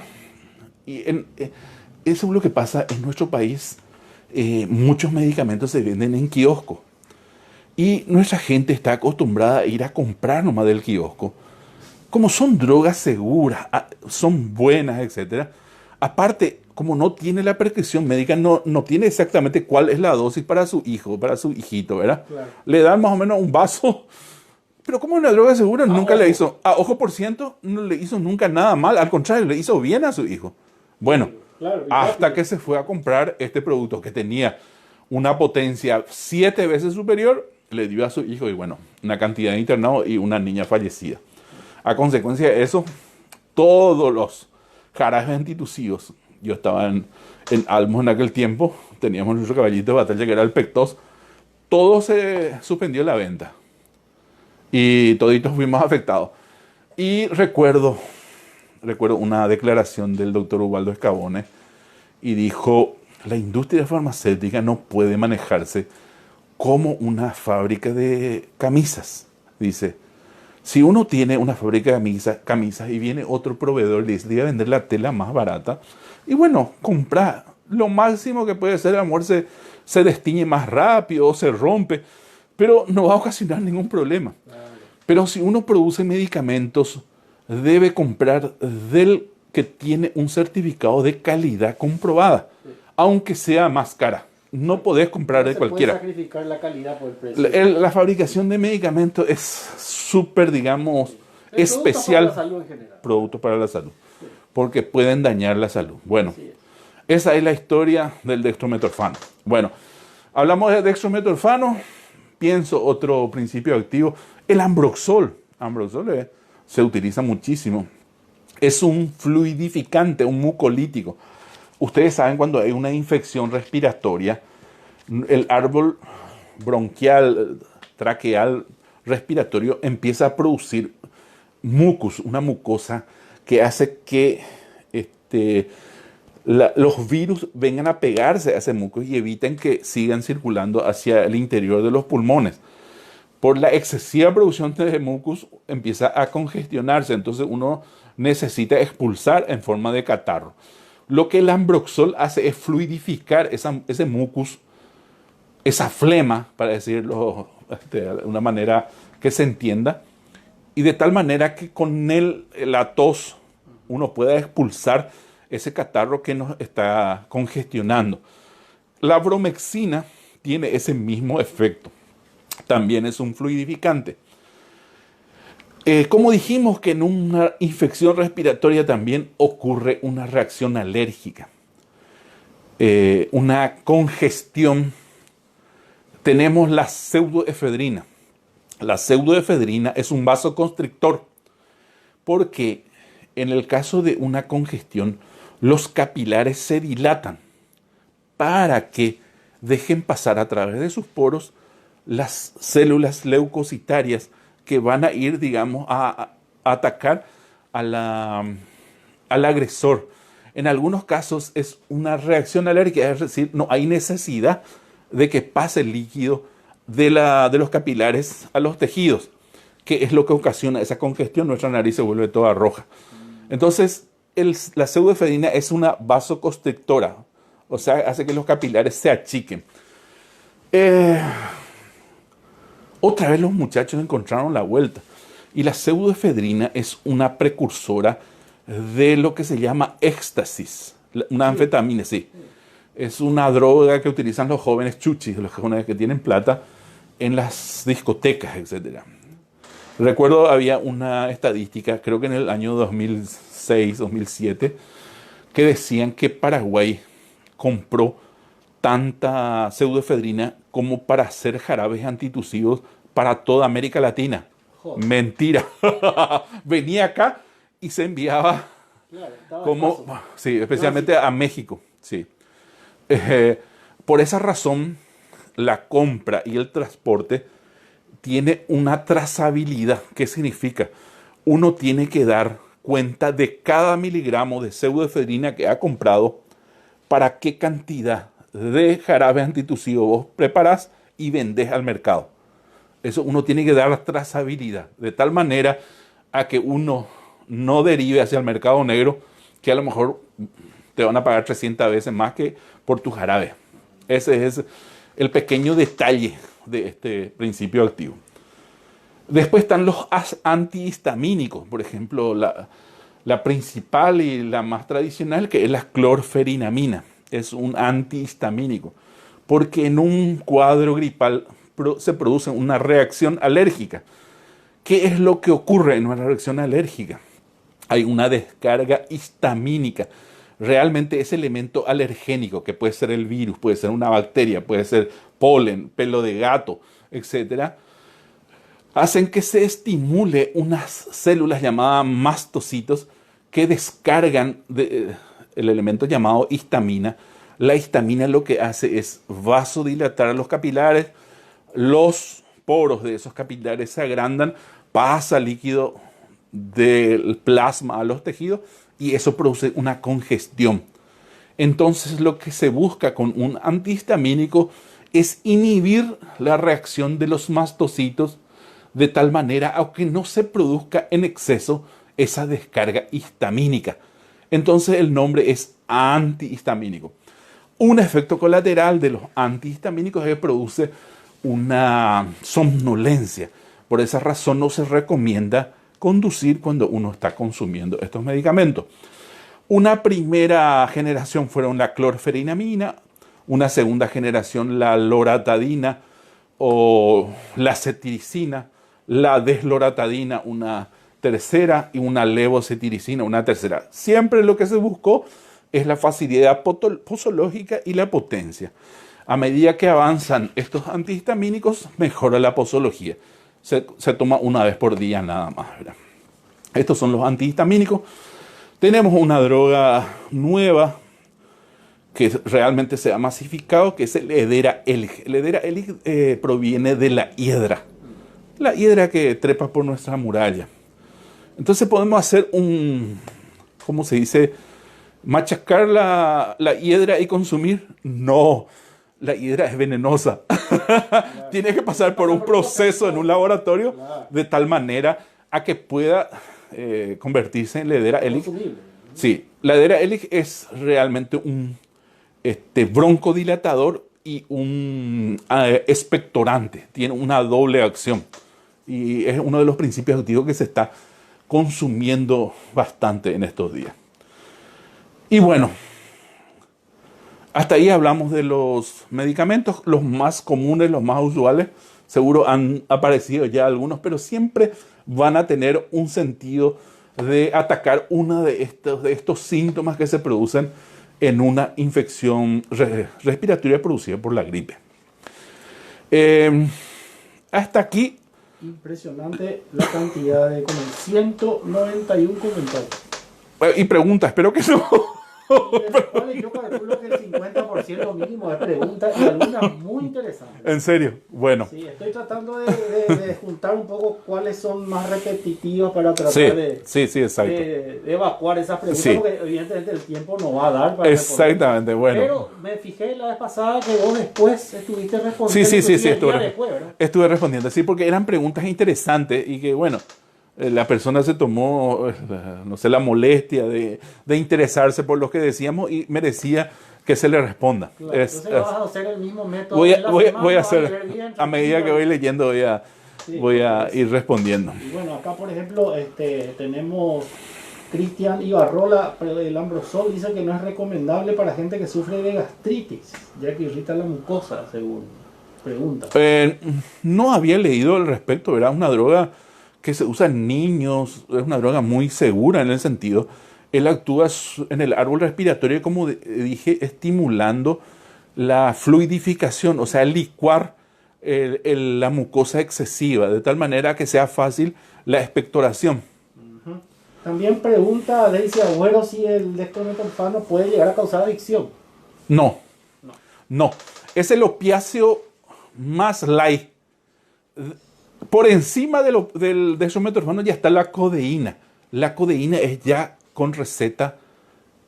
y eso es lo que pasa en nuestro país. Muchos medicamentos se venden en kiosco. Y nuestra gente está acostumbrada a ir a comprar nomás del kiosco. Como son drogas seguras, son buenas, etc. Aparte, como no tiene la prescripción médica, no tiene exactamente cuál es la dosis para su hijo, para su hijito, ¿verdad? Claro. Le dan más o menos un vaso. Pero como una droga segura, nunca le hizo, a ojo por ciento, no le hizo nunca nada mal. Al contrario, le hizo bien a su hijo. Bueno, claro, hasta que se fue a comprar este producto que tenía una potencia 7 veces superior, le dio a su hijo y bueno, una cantidad de internados y una niña fallecida. A consecuencia de eso, todos los jarabes antitusivos, yo estaba en Almos en aquel tiempo, teníamos nuestro caballito de batalla que era el Pectos, todo se suspendió la venta y toditos fuimos afectados. Y recuerdo una declaración del doctor Ubaldo Escabone y dijo, la industria farmacéutica no puede manejarse como una fábrica de camisas. Dice, si uno tiene una fábrica de camisas y viene otro proveedor y le dice, voy a vender la tela más barata, y bueno, compra. Lo máximo que puede ser, el amor se destiñe más rápido o se rompe, pero no va a ocasionar ningún problema. Claro. Pero si uno produce medicamentos, debe comprar del que tiene un certificado de calidad comprobada, sí, aunque sea más cara. No podés comprar de cualquiera. No se puede sacrificar la calidad por el precio. La fabricación de medicamentos es súper, digamos, especial. Producto para la salud en general. Producto para la salud. Sí. Porque pueden dañar la salud. Bueno, esa es la historia del dextrometorfano. Bueno, hablamos de dextrometorfano. Pienso otro principio activo. El ambroxol. Ambroxol se utiliza muchísimo. Es un fluidificante, un mucolítico. Ustedes saben cuando hay una infección respiratoria, el árbol bronquial, traqueal, respiratorio empieza a producir mucus, una mucosa que hace que los virus vengan a pegarse a ese mucus y eviten que sigan circulando hacia el interior de los pulmones. Por la excesiva producción de mucus empieza a congestionarse, entonces uno necesita expulsar en forma de catarro. Lo que el Ambroxol hace es fluidificar ese mucus, esa flema, para decirlo de una manera que se entienda, y de tal manera que con la tos uno pueda expulsar ese catarro que nos está congestionando. La bromexina tiene ese mismo efecto. También es un fluidificante. Como dijimos que en una infección respiratoria también ocurre una reacción alérgica, una congestión, tenemos la pseudoefedrina. La pseudoefedrina es un vasoconstrictor porque en el caso de una congestión los capilares se dilatan para que dejen pasar a través de sus poros las células leucocitarias que van a ir, digamos, a atacar al agresor. En algunos casos es una reacción alérgica, es decir, no hay necesidad de que pase el líquido de los capilares a los tejidos, que es lo que ocasiona esa congestión. Nuestra nariz se vuelve toda roja. Entonces, la pseudoefedrina es una vasoconstrictora, o sea, hace que los capilares se achiquen. Otra vez los muchachos encontraron la vuelta. Y la pseudoefedrina es una precursora de lo que se llama éxtasis, una anfetamina, sí. Es una droga que utilizan los jóvenes chuchis, los jóvenes que tienen plata, en las discotecas, etc. Recuerdo, había una estadística, creo que en el año 2006, 2007, que decían que Paraguay compró tanta pseudoefedrina como para hacer jarabes antitusivos para toda América Latina. Joder. Mentira. Venía acá y se enviaba, claro, como, sí, especialmente a México. Sí. Por esa razón, la compra y el transporte tiene una trazabilidad. ¿Qué significa? Uno tiene que dar cuenta de cada miligramo de pseudoefedrina que ha comprado, para qué cantidad de jarabe antitusivo vos preparás y vendés al mercado. Eso uno tiene que dar trazabilidad, de tal manera a que uno no derive hacia el mercado negro, que a lo mejor te van a pagar 300 veces más que por tu jarabe. Ese es el pequeño detalle de este principio activo. Después están los antihistamínicos, por ejemplo, la principal y la más tradicional, que es la clorferinamina. Es un antihistamínico, porque en un cuadro gripal se produce una reacción alérgica. ¿Qué es lo que ocurre en una reacción alérgica? Hay una descarga histamínica. Realmente ese elemento alergénico, que puede ser el virus, puede ser una bacteria, puede ser polen, pelo de gato, etc., hacen que se estimule unas células llamadas mastocitos que descargan el elemento llamado histamina. La histamina lo que hace es vasodilatar los capilares, los poros de esos capilares se agrandan, pasa líquido del plasma a los tejidos y eso produce una congestión. Entonces lo que se busca con un antihistamínico es inhibir la reacción de los mastocitos de tal manera a que no se produzca en exceso esa descarga histamínica. Entonces el nombre es antihistamínico. Un efecto colateral de los antihistamínicos es que produce una somnolencia. Por esa razón no se recomienda conducir cuando uno está consumiendo estos medicamentos. Una primera generación fueron la clorferinamina, una segunda generación la loratadina o la cetiricina, la desloratadina, una tercera, y una levocetiricina, una tercera. Siempre lo que se buscó es la facilidad posológica y la potencia. A medida que avanzan estos antihistamínicos, mejora la posología. Se toma una vez por día nada más, ¿verdad? Estos son los antihistamínicos. Tenemos una droga nueva que realmente se ha masificado, que es el Edera-Elix. El Edera-Elix proviene de la hiedra. La hiedra que trepa por nuestra muralla. Entonces podemos hacer ¿cómo se dice? ¿Machacar la hiedra y consumir? No, la hiedra es venenosa. Tiene que pasar por un proceso en un laboratorio de tal manera a que pueda convertirse en la Edera-Elix Sí, la Edera-Elix es realmente un broncodilatador y un expectorante. Tiene una doble acción. Y es uno de los principios activos que se está consumiendo bastante en estos días. Y bueno, hasta ahí hablamos de los medicamentos, los más comunes, los más usuales. Seguro han aparecido ya algunos, pero siempre van a tener un sentido de atacar uno de estos síntomas que se producen en una infección respiratoria producida por la gripe. Hasta aquí. Impresionante la cantidad de 191 comentarios. Y preguntas, espero que no. Yo calculo que el 50% mínimo de preguntas y algunas muy interesantes. ¿En serio? Bueno. Sí, estoy tratando de juntar un poco cuáles son más repetitivas para tratar de evacuar esas preguntas, sí. Porque evidentemente el tiempo no va a dar para exactamente, bueno. Pero me fijé la vez pasada que vos después estuviste respondiendo. Sí, estuve respondiendo, sí, porque eran preguntas interesantes y que, bueno, la persona se tomó, no sé, la molestia de interesarse por lo que decíamos y merecía que se le responda. Claro, entonces vas a hacer el mismo método. Voy a hacer, a medida que voy leyendo, voy a ir respondiendo. Y bueno, acá por ejemplo tenemos Cristian Ibarrola, el Ambrosol, dice que no es recomendable para gente que sufre de gastritis, ya que irrita la mucosa, según pregunta. No había leído al respecto, era una droga que se usa en niños, es una droga muy segura en el sentido. Él actúa en el árbol respiratorio, como dije, estimulando la fluidificación, o sea, licuar la mucosa excesiva, de tal manera que sea fácil la expectoración. Uh-huh. También pregunta Daisy Agüero si el dextrometorfano puede llegar a causar adicción. No. Es el opiáceo más light. Por encima del dextrometorfano ya está la codeína. La codeína es ya con receta,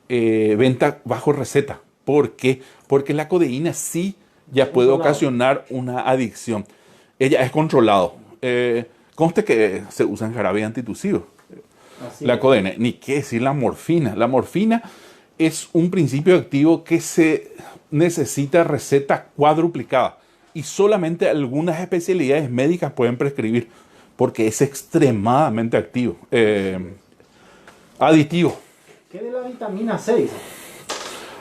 venta bajo receta. ¿Por qué? Porque la codeína sí ya puede ocasionar una adicción. Ella es controlado. Conste que se usa en jarabe antitusivo. La codeína, ni qué decir la morfina. La morfina es un principio activo que se necesita receta cuadruplicada. Y solamente algunas especialidades médicas pueden prescribir porque es extremadamente activo, aditivo. ¿Qué de la vitamina C?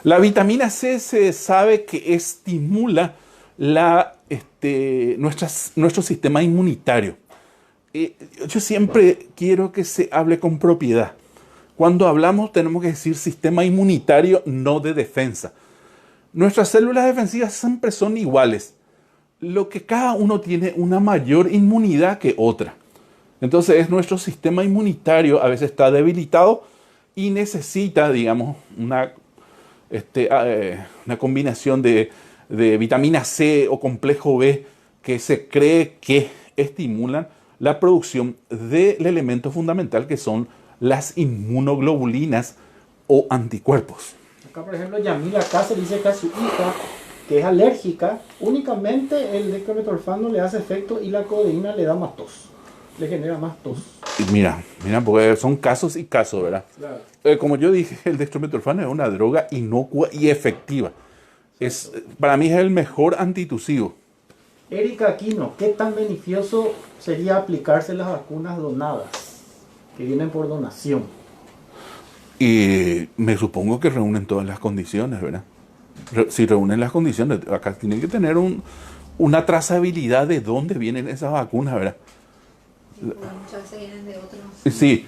La vitamina C se sabe que estimula nuestro sistema inmunitario. Yo siempre quiero que se hable con propiedad. Cuando hablamos tenemos que decir sistema inmunitario, no de defensa. Nuestras células defensivas siempre son iguales. Lo que cada uno tiene una mayor inmunidad que otra. Entonces nuestro sistema inmunitario a veces está debilitado y necesita, digamos, una combinación de vitamina C o complejo B que se cree que estimulan la producción del elemento fundamental que son las inmunoglobulinas o anticuerpos. Acá, por ejemplo, Yamila Cáceres dice que a su hija, que es alérgica, únicamente el dextrometorfano le hace efecto y la codeína le da más tos, le genera más tos. Y mira, porque son casos y casos, ¿verdad? Claro. Como yo dije, el dextrometorfano es una droga inocua y efectiva. Para mí es el mejor antitusivo. Erika Aquino, ¿qué tan beneficioso sería aplicarse las vacunas donadas, que vienen por donación? Y me supongo que reúnen todas las condiciones, ¿verdad? Si reúnen las condiciones, acá tienen que tener una trazabilidad de dónde vienen esas vacunas, ¿verdad? Muchas veces vienen de otros. Sí,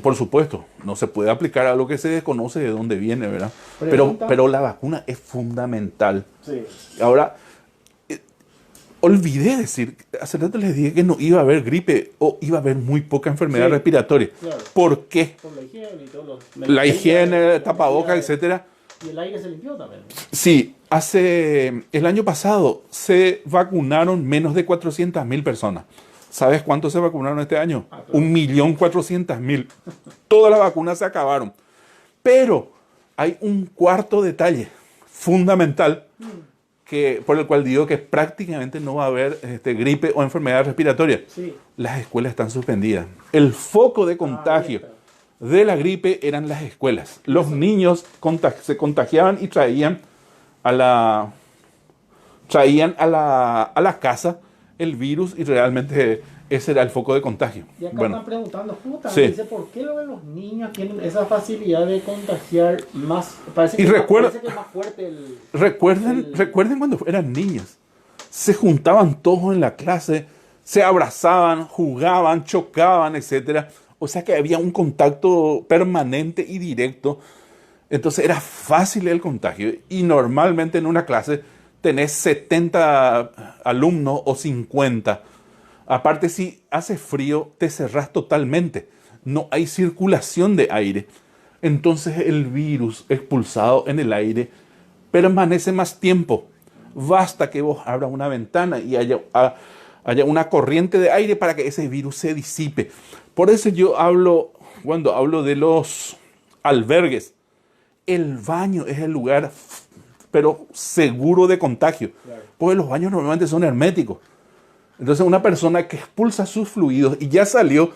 por supuesto, no se puede aplicar a lo que se desconoce de dónde viene, ¿verdad? Pero la vacuna es fundamental. Sí. Ahora, olvidé decir, hace rato les dije que no iba a haber gripe o iba a haber muy poca enfermedad respiratoria. Claro. ¿Por qué? Por la higiene y todo. La higiene, tapabocas, etcétera. Y el aire se limpió también. Sí, el año pasado se vacunaron menos de 400.000 personas. ¿Sabes cuántos se vacunaron este año? Claro. 1.400.000. Todas las vacunas se acabaron. Pero hay un cuarto detalle fundamental por el cual digo que prácticamente no va a haber gripe o enfermedad respiratoria. Sí. Las escuelas están suspendidas. El foco de contagio de la gripe eran las escuelas. Los niños se contagiaban y traían a la casa el virus y realmente ese era el foco de contagio. Y acá Bueno, están preguntando justamente, sí. dice, ¿por qué los niños tienen esa facilidad de contagiar más? Parece Y que, recuerda- parece que es más fuerte el... recuerden cuando eran niños. Se juntaban todos en la clase, se abrazaban, jugaban, chocaban, etcétera. O sea que había un contacto permanente y directo. Entonces era fácil el contagio. Y normalmente en una clase tenés 70 alumnos o 50. Aparte, si hace frío, te cerrás totalmente. No hay circulación de aire. Entonces el virus expulsado en el aire permanece más tiempo. Basta que vos abras una ventana y haya una corriente de aire para que ese virus se disipe. Por eso cuando hablo de los albergues, el baño es el lugar, pero seguro de contagio. Claro. Porque los baños normalmente son herméticos. Entonces una persona que expulsa sus fluidos y ya salió,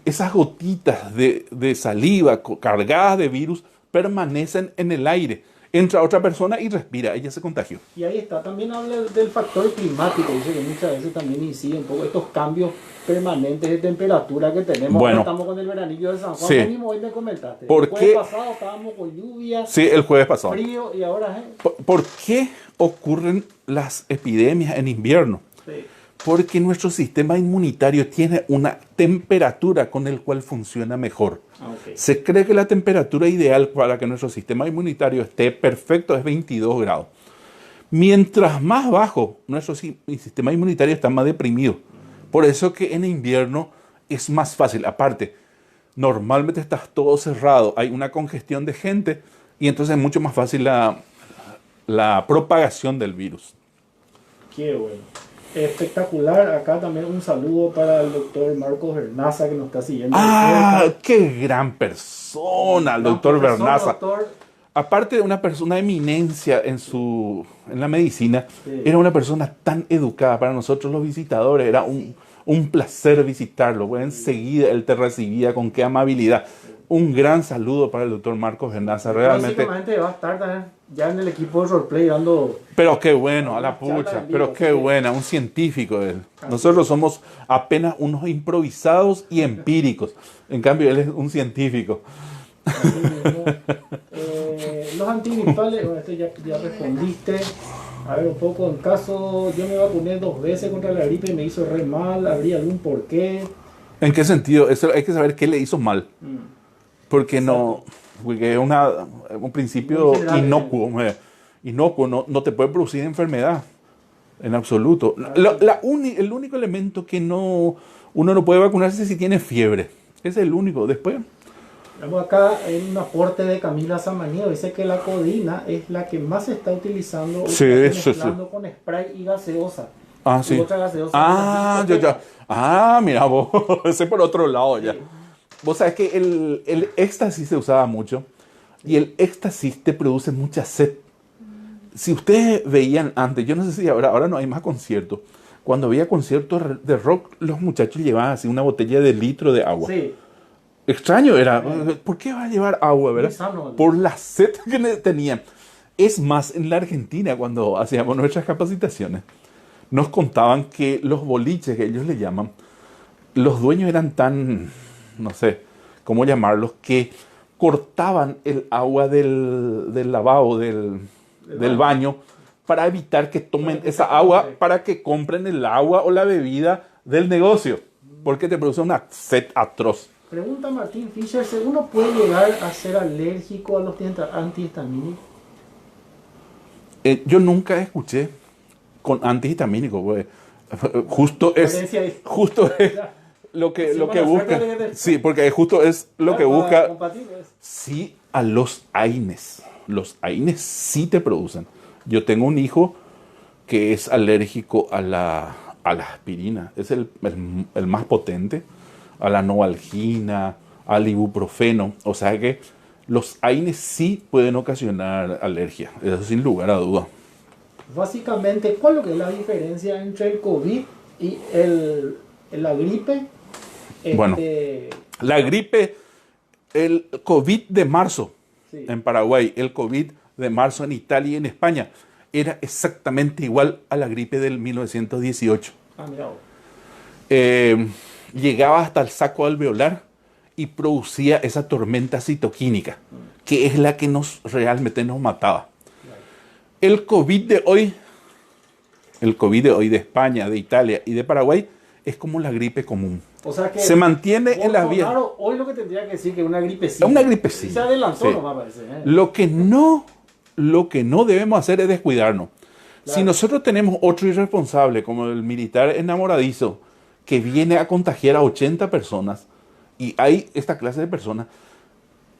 esas gotitas de saliva cargadas de virus permanecen en el aire. Entra otra persona y respira, ella se contagió. Y ahí está, también habla del factor climático, dice que muchas veces también incide un poco estos cambios permanentes de temperatura que tenemos. Bueno. Ahora estamos con el veranillo de San Juan, Sí. que mismo hoy me comentaste. ¿Por El qué? jueves pasado estábamos con lluvia, Sí, el jueves pasado. frío y ahora... ¿Por qué ocurren las epidemias en invierno? Sí. Porque nuestro sistema inmunitario tiene una temperatura con el cual funciona mejor. Ah, ok. Se cree que la temperatura ideal para que nuestro sistema inmunitario esté perfecto es 22 grados. Mientras más bajo, nuestro sistema inmunitario está más deprimido. Por eso que en invierno es más fácil. Aparte, normalmente estás todo cerrado, hay una congestión de gente y entonces es mucho más fácil la propagación del virus. Qué bueno. Espectacular. Acá también un saludo para el doctor Marcos Bernaza que nos está siguiendo. de ¡Ah! cerca. ¡Qué gran persona, el Gran doctor profesor, Bernaza! doctor. Aparte de una persona de eminencia en la medicina, Sí. era una persona tan educada para nosotros los visitadores. Era un placer visitarlo. Pues enseguida él te recibía con qué amabilidad. Un gran saludo para el doctor Marcos Bernaza. Realmente. Básicamente va a estar también ya en el equipo de roleplay dando... Pero qué bueno, a la Charla pucha. en vivo, Pero qué sí. buena, un científico él. Nosotros somos apenas unos improvisados y empíricos. En cambio, él es un científico. así mismo. Los antigripales, bueno, esto ya respondiste. A ver, un poco, en caso, yo me vacuné 2 veces contra la gripe y me hizo re mal, ¿habría algún porqué? ¿En qué sentido? Eso hay que saber qué le hizo mal. Porque porque es un principio Muy general, inocuo. Inocuo, no te puede producir enfermedad. En absoluto. El único elemento que uno no puede vacunarse es si tiene fiebre. Es el único. Después, Vamos acá en un aporte de Camila Samaniego, dice que la codina es la que más se está utilizando Sí, mezclando con spray y gaseosa. sí. Y otra gaseosa. Ya. Mira vos, ese por otro lado ya. Vos sabés que el éxtasis se usaba mucho y el éxtasis te produce mucha sed. Si ustedes veían antes, yo no sé si ahora no hay más conciertos. Cuando había conciertos de rock, los muchachos llevaban así una botella de litro de agua. Sí. Extraño era, ¿por qué va a llevar agua, verdad? Muy sano. Por la sed que tenían. Es más, en la Argentina, cuando hacíamos nuestras capacitaciones, nos contaban que los boliches, que ellos le llaman, los dueños eran tan, no sé cómo llamarlos, que cortaban el agua del lavabo, del baño, para evitar que tomen esa agua, para que compren el agua o la bebida del negocio, porque te produce una sed atroz. Pregunta Martín Fischer, ¿si uno puede llegar a ser alérgico a los antihistamínicos? Yo nunca escuché con antihistamínicos, güey. Justo es lo que busca. Sí, porque justo es lo que busca. Sí, a los AINES. Los AINES sí te producen. Yo tengo un hijo que es alérgico a la aspirina. Es el más potente. A la novalgina, al ibuprofeno. O sea que los AINES sí pueden ocasionar alergia. Eso sin lugar a duda. Básicamente, ¿cuál es la diferencia entre el COVID y la gripe? Bueno, La gripe, el COVID de marzo Sí. en Paraguay, el COVID de marzo en Italia y en España, era exactamente igual a la gripe del 1918. Mira vos. Llegaba hasta el saco alveolar y producía esa tormenta citoquínica, que es la que realmente nos mataba. El COVID de hoy de España, de Italia y de Paraguay es como la gripe común. O sea que Se mantiene en las vías. Bolsonaro hoy lo que tendría que decir que es una gripecita. Una gripecita. Se adelantó Sí. nomás, parece. Lo que no debemos hacer es descuidarnos. Claro. Si nosotros tenemos otro irresponsable, como el militar enamoradizo, que viene a contagiar a 80 personas, y hay esta clase de personas,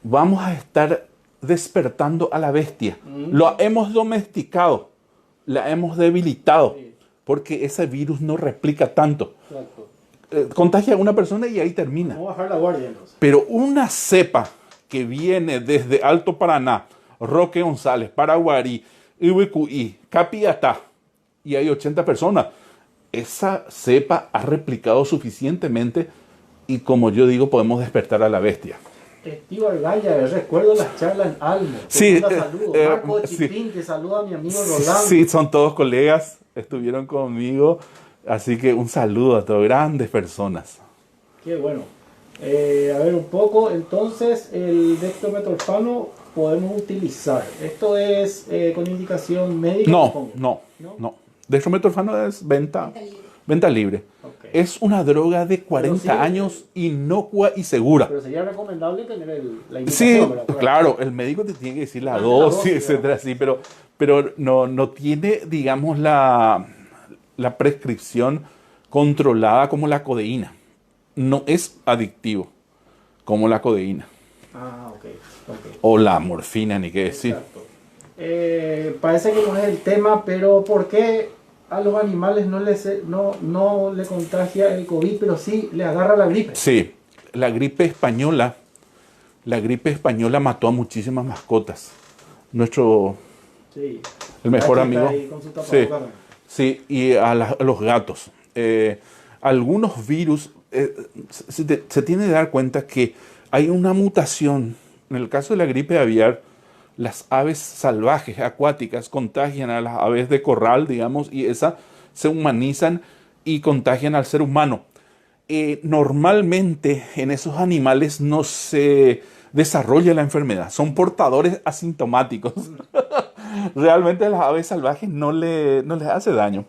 vamos a estar despertando a la bestia. Lo hemos domesticado, la hemos debilitado, Sí. porque ese virus no replica tanto. Exacto. Contagia a una persona y ahí termina. Vamos a bajar la guardia entonces. Pero una cepa que viene desde Alto Paraná, Roque González, Paraguarí, Ibicuí, Capiatá, y hay 80 personas, esa cepa ha replicado suficientemente y, como yo digo, podemos despertar a la bestia. Estíbal Gaya, recuerdo las charlas en Almo. Sí, Saludos. Marco Chipín, que saluda a mi amigo Rolando. Sí, son todos colegas, estuvieron conmigo, así que un saludo a todas, grandes personas. Qué bueno. A ver un poco, entonces el dextrometorfano podemos utilizar. Esto es con indicación médica. No, supongo. no, ¿No? no. Dextrometorfano es venta Venta libre. libre. Ok. Es una droga de 40 sí, años, inocua y segura. Pero sería recomendable tener la Sí, indicación, ¿verdad? claro, el médico te tiene que decir la La dosis, dosis, etcétera, sí, pero no tiene, digamos, la prescripción controlada como la codeína. No es adictivo como la codeína. Ah, ok. O la morfina, ni qué decir. Exacto. Parece que no es el tema, pero ¿por qué a los animales no le contagia el COVID, pero sí le agarra la gripe? Sí, la gripe española mató a muchísimas mascotas. Sí. El mejor Aquí está amigo. ahí con su Sí, tapabocas. sí, y a los gatos. Algunos virus, se tiene que dar cuenta que hay una mutación. En el caso de la gripe aviar, las aves salvajes, acuáticas, contagian a las aves de corral, digamos, y esas se humanizan y contagian al ser humano. Normalmente en esos animales no se desarrolla la enfermedad, son portadores asintomáticos. Realmente a las aves salvajes no les hace daño,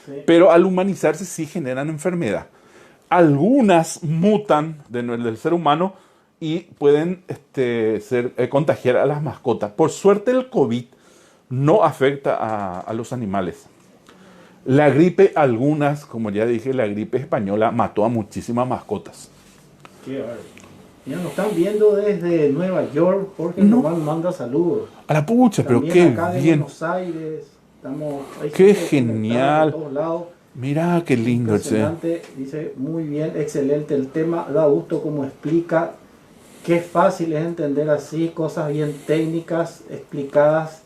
Sí. pero al humanizarse sí generan enfermedad. Algunas mutan del ser humano y pueden contagiar a las mascotas. Por suerte el COVID no afecta a los animales. La gripe, algunas, como ya dije, la gripe española mató a muchísimas mascotas. Qué bárbaro. Mira, nos están viendo desde Nueva York. Jorge Román manda saludos. A la pucha, pero También qué acá de bien. Buenos Aires. Hay Qué gente genial. conectada de todos lados. Mira qué lindo, che. Impresionante. Dice, muy bien, excelente el tema. Da gusto como explica. Qué fácil es entender así, cosas bien técnicas, explicadas,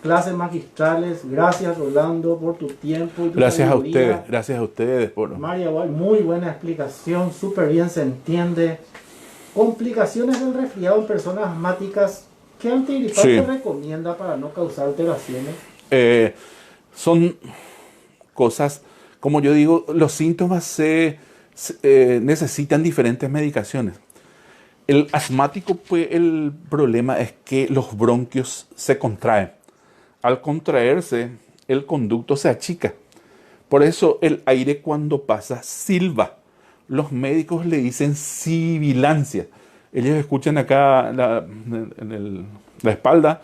clases magistrales. Gracias, Rolando, por tu tiempo y tu Gracias a sabiduría. ustedes, gracias a ustedes por... María, igual, muy buena explicación, súper bien se entiende. Complicaciones del resfriado en personas asmáticas. ¿Qué antigripal Sí. te recomienda para no causar alteraciones? Son cosas, como yo digo, los síntomas necesitan diferentes medicaciones. El asmático, pues, el problema es que los bronquios se contraen. Al contraerse, el conducto se achica. Por eso el aire cuando pasa silba. Los médicos le dicen sibilancia. Ellos escuchan acá la espalda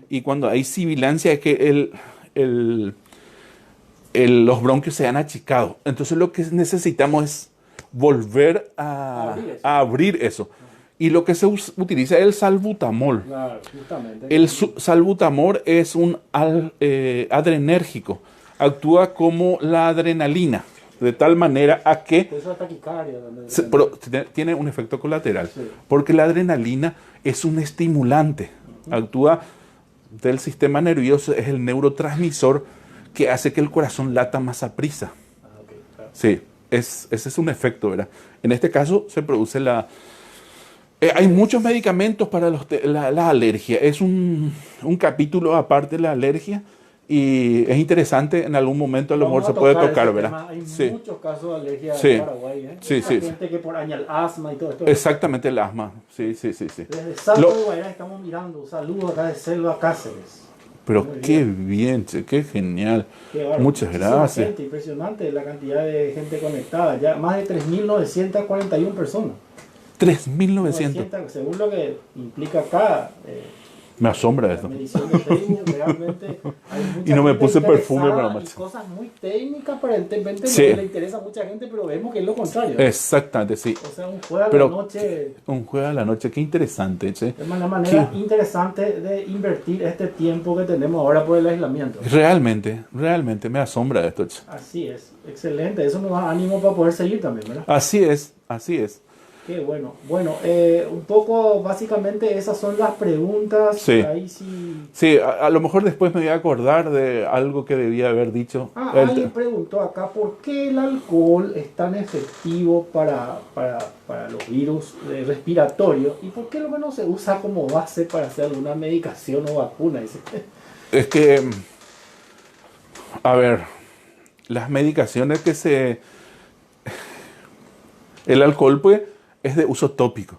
y cuando hay sibilancia es que los bronquios se han achicado. Entonces lo que necesitamos es volver a abrir eso. Y lo que se utiliza es el salbutamol. Claro, justamente. El salbutamol es un adrenérgico. Actúa como la adrenalina, de tal manera a que Eso es taquicardia. pero tiene un efecto colateral. Sí. Porque la adrenalina es un estimulante. Actúa del sistema nervioso, es el neurotransmisor que hace que el corazón lata más aprisa. Ok, claro. Sí, ese es un efecto, ¿verdad? En este caso se produce Hay muchos medicamentos para la alergia. Es un capítulo aparte de la alergia y es interesante. En algún momento a lo mejor Vamos se a puede tocar tocar, ese ¿verdad? tema. Hay Sí, muchos casos de alergia sí, en Paraguay, ¿eh? sí, Hay sí. gente que por año el asma y todo esto. Exactamente el asma. Sí, sí, sí, sí. Desde Salto Lo- de Guairá estamos mirando. Saludos acá de Selva Cáceres. pero Muy qué bien, che, qué genial. Qué bárbaro. Muchas Muchísima gracias. gente, impresionante la cantidad de gente conectada. Ya más de 3.941 personas. 3.900. 900, según lo que implica acá. Me asombra La eso. medición de Facebook, realmente hay mucha Y no me gente puse perfume interesada para y más. cosas muy técnicas aparentemente Sí. no le interesa a mucha gente, pero vemos que es lo contrario. Exactamente, sí. O sea, un juego a Pero- la noche Un juego a la noche, qué interesante, che. es una manera Sí. interesante de invertir este tiempo que tenemos ahora por el aislamiento. Realmente, realmente me asombra esto, che. Así es, excelente. Eso nos da ánimo para poder seguir también, ¿verdad? Así es, así es. Qué bueno. Bueno, un poco, básicamente esas son las preguntas. Sí. Ahí sí. Sí, a lo mejor después me voy a acordar de algo que debía haber dicho. Alguien preguntó acá por qué el alcohol es tan efectivo para los virus respiratorios y por qué lo menos se usa como base para hacer alguna medicación o vacuna. Dice. Es que, a ver, las medicaciones el alcohol, pues, es de uso tópico.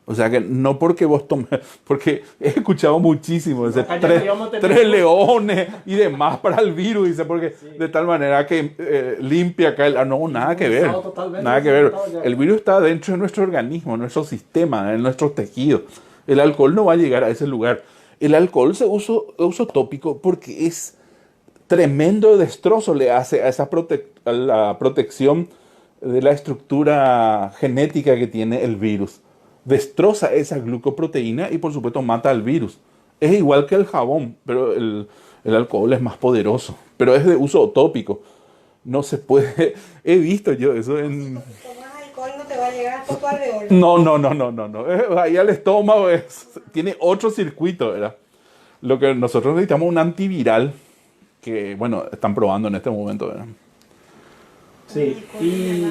O sea que no porque vos tomes, porque he escuchado muchísimo, dice, Acá ya tres, íbamos a tener- 3 leones y demás para el virus, dice, porque de tal manera que limpia acá no, nada que ver, Totalmente nada que ver. descartado ya. El virus está dentro de nuestro organismo, en nuestro sistema, en nuestros tejidos. El alcohol no va a llegar a ese lugar. El alcohol se usa de uso tópico porque es tremendo destrozo le hace a a la protección de la estructura genética que tiene el virus. Destroza esa glucoproteína y por supuesto mata al virus. Es igual que el jabón, pero el alcohol es más poderoso. Pero es de uso tópico. No se puede... He visto yo eso en... Tomas alcohol no te va a llegar a topar de oro. No. Ahí al estómago tiene otro circuito, ¿verdad? Lo que nosotros necesitamos un antiviral que, bueno, están probando en este momento, ¿verdad? Sí, y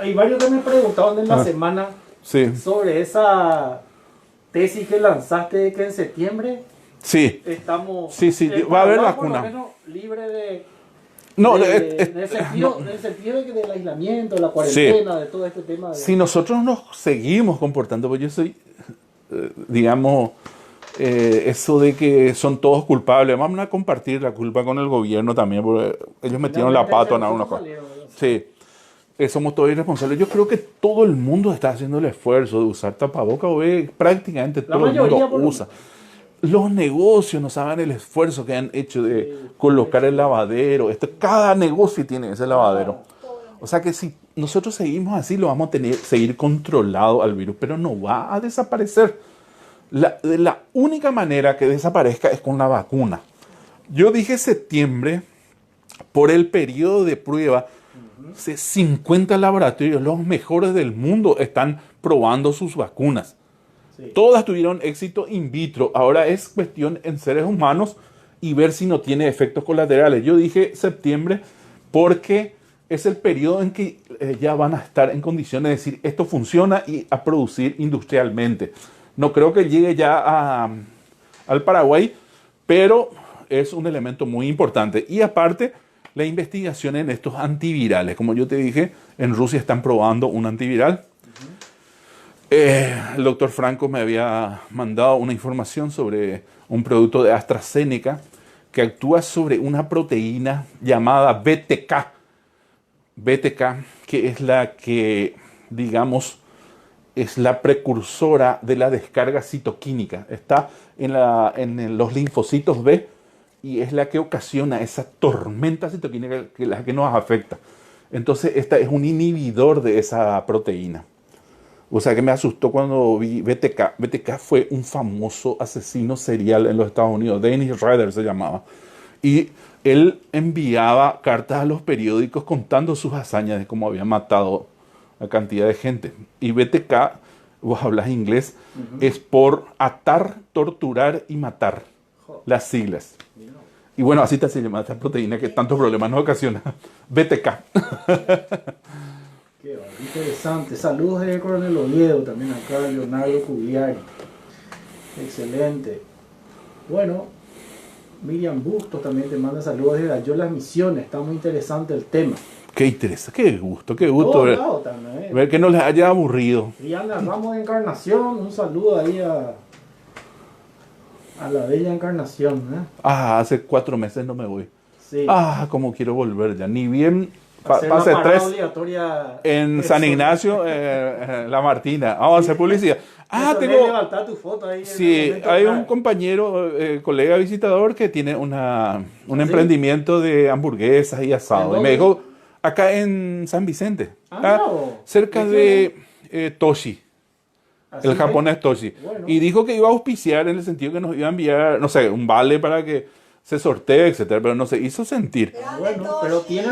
hay varios que me preguntaban en la semana Sí, sobre esa tesis que lanzaste de que en septiembre sí. estamos Sí, va a haber Paraguay, por lo vacuna. menos libre de No, en es- el sentido, en el sentido de que del aislamiento, de la cuarentena, de todo este tema de, si nosotros nos seguimos comportando, pues yo soy, digamos, eso de que son todos culpables, vamos a compartir la culpa con el gobierno también, porque ellos metieron la pata en algunas cosas. Sí, somos todos irresponsables. Yo creo que todo el mundo está haciendo el esfuerzo de usar tapabocas, prácticamente La todo el mayoría, mundo por lo usa. Los negocios no saben el esfuerzo que han hecho de colocar el lavadero. Cada negocio tiene ese lavadero. O sea que si nosotros seguimos así, lo vamos a seguir controlado al virus, pero no va a desaparecer. La única manera que desaparezca es con la vacuna. Yo dije septiembre, por el periodo de prueba, 50 laboratorios, los mejores del mundo, están probando sus vacunas. Sí. Todas tuvieron éxito in vitro. Ahora es cuestión en seres humanos y ver si no tiene efectos colaterales. Yo dije septiembre porque es el periodo en que ya van a estar en condiciones de decir esto funciona y a producir industrialmente. No creo que llegue ya al Paraguay, pero es un elemento muy importante. Y aparte, la investigación en estos antivirales. Como yo te dije, en Rusia están probando un antiviral. El doctor Franco me había mandado una información sobre un producto de AstraZeneca que actúa sobre una proteína llamada BTK. BTK, que es la que, digamos, es la precursora de la descarga citoquímica. Está en los linfocitos B y es la que ocasiona esa tormenta citoquímica que la que nos afecta. Entonces, esta es un inhibidor de esa proteína. O sea que me asustó cuando vi BTK. BTK fue un famoso asesino serial en los Estados Unidos. Dennis Rader se llamaba. Y él enviaba cartas a los periódicos contando sus hazañas de cómo había matado a cantidad de gente. Y BTK, vos hablas inglés, es por atar, torturar y matar. Las siglas. Y bueno, así se llama esta proteína que tantos problemas nos ocasiona. BTK. Qué interesante. Saludos de Coronel Oviedo, también acá Leonardo Cugliari. Excelente. Bueno, Miriam Bustos también te manda saludos desde Ayolas Misiones. Está muy interesante el tema. Qué interesa, qué gusto ver, Lado también, ver que no les haya aburrido. Diana Ramos de Encarnación, un saludo ahí a la bella Encarnación. Hace 4 meses no me voy. Sí. Cómo quiero volver ya. Ni bien Hacer pase la parada 3 obligatoria en San Ignacio, La Martina. Vamos a hacer publicidad. Tengo levantar tu foto ahí. Sí, hay un compañero, colega visitador que tiene un emprendimiento de hamburguesas y asado. Y me dijo, acá en San Vicente, cerca de Toshi, el japonés Toshi. Bueno. Y dijo que iba a auspiciar en el sentido que nos iba a enviar, no sé, un vale para que se sortee, etcétera, pero no se hizo sentir. Bueno, pero tiene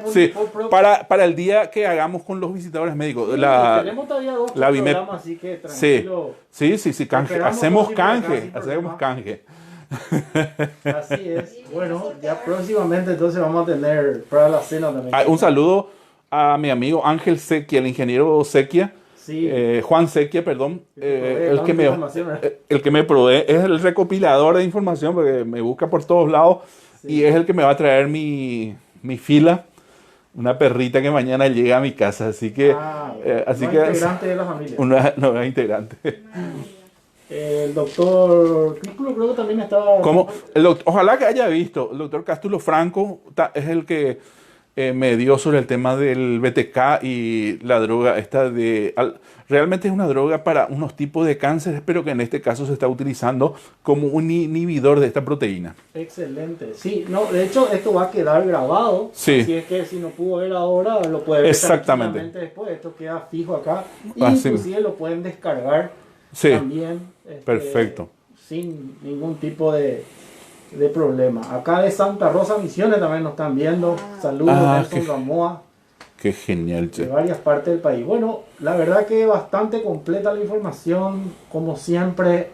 Sí, para el día que hagamos con los visitadores médicos. Tenemos todavía 2 Vimet, programas, así que tranquilo. Sí, canje. Hacemos canje. Así es. Bueno, ya próximamente entonces vamos a tener para la cena también. Un saludo a mi amigo Ángel Sequia, el ingeniero Sequia. Sí. Juan Sequia, perdón, el que me provee, es el recopilador de información porque me busca por todos lados y es el que me va a traer mi fila, una perrita que mañana llega a mi casa, así que integrante de la familia. Una nueva integrante. El doctor Crículo creo que también estaba. Ojalá que haya visto. El doctor Cástulo Franco es el que me dio sobre el tema del BTK y la droga realmente es una droga para unos tipos de cánceres, pero que en este caso se está utilizando como un inhibidor de esta proteína. Excelente. Sí, no, de hecho esto va a quedar grabado. Sí. Así es que si no pudo ver ahora, lo puede ver exactamente después. Esto queda fijo acá. Inclusive lo pueden descargar también. Perfecto. Sin ningún tipo de problema. Acá de Santa Rosa Misiones también nos están viendo. Saludos, Nelson Ramoa. Qué genial, che. De varias partes del país. Bueno, la verdad que bastante completa la información. Como siempre,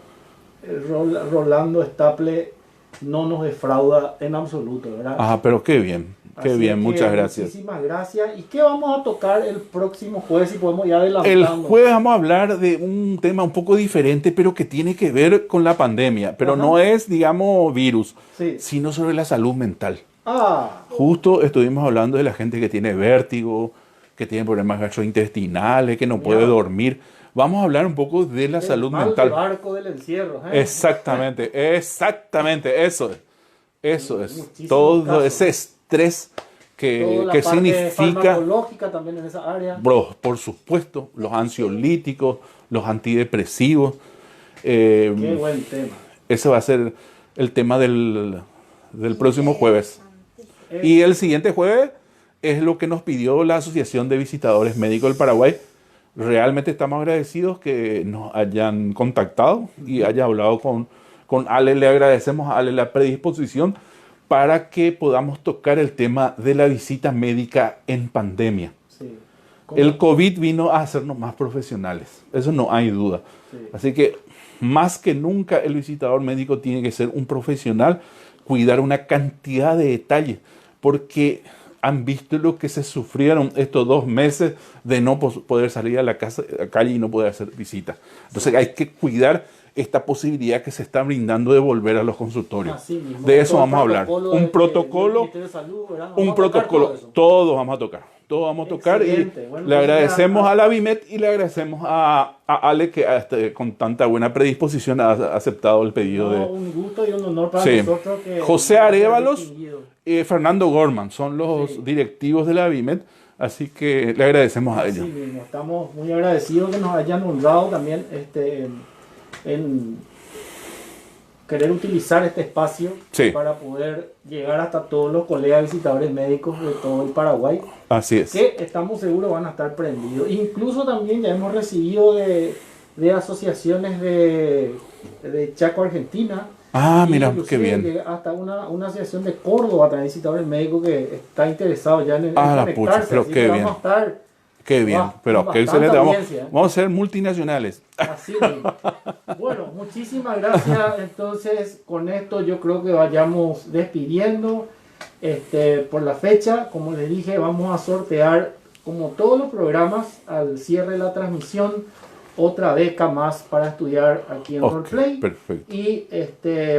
Rolando Staple no nos defrauda en absoluto, ¿verdad? Pero qué bien. Qué bien, muchas gracias. Muchísimas gracias. ¿Y qué vamos a tocar el próximo jueves? Si podemos ir adelantando. El jueves vamos a hablar de un tema un poco diferente, pero que tiene que ver con la pandemia. Pero no es, digamos, virus, sino sobre la salud mental. Justo estuvimos hablando de la gente que tiene vértigo, que tiene problemas gastrointestinales, que no puede dormir. Vamos a hablar un poco de la salud mental. El barco del encierro. Exactamente, eso es. Todo ese estrés que significa. Farmacológica también en esa área. Por supuesto, los ansiolíticos, los antidepresivos. Qué buen tema. Ese va a ser el tema del próximo jueves. Y el siguiente jueves es lo que nos pidió la Asociación de Visitadores Médicos del Paraguay. Realmente estamos agradecidos que nos hayan contactado y haya hablado con Ale. Le agradecemos a Ale la predisposición para que podamos tocar el tema de la visita médica en pandemia. El COVID vino a hacernos más profesionales, eso no hay duda. Así que más que nunca el visitador médico tiene que ser un profesional, cuidar una cantidad de detalles, porque han visto lo que se sufrieron estos 2 meses de no poder salir a la calle y no poder hacer visitas. Entonces hay que cuidar esta posibilidad que se está brindando de volver a los consultorios. De eso vamos a hablar. Un protocolo, todos vamos a tocar y le agradecemos a la Vimet y le agradecemos a Ale que con tanta buena predisposición ha aceptado el pedido de... Un gusto y un honor para nosotros. José Arévalos y Fernando Gorman son los directivos de la Vimet, así que le agradecemos a ellos. Estamos muy agradecidos que nos hayan honrado también en querer utilizar este espacio para poder llegar hasta todos los colegas visitadores médicos de todo el Paraguay. Así es. Que estamos seguros van a estar prendidos. Incluso también ya hemos recibido de asociaciones de Chaco, Argentina. Mira, qué bien. Hasta una asociación de Córdoba, también visitadores médicos que está interesado ya en conectarse. Pero qué bien. Vamos a estar Qué bien, pero qué excelente. Vamos a ser multinacionales. Así mismo. Bueno, muchísimas gracias. Entonces, con esto yo creo que vayamos despidiendo por la fecha. Como les dije, vamos a sortear como todos los programas, al cierre de la transmisión, otra beca más para estudiar aquí en Roleplay. Perfecto. Y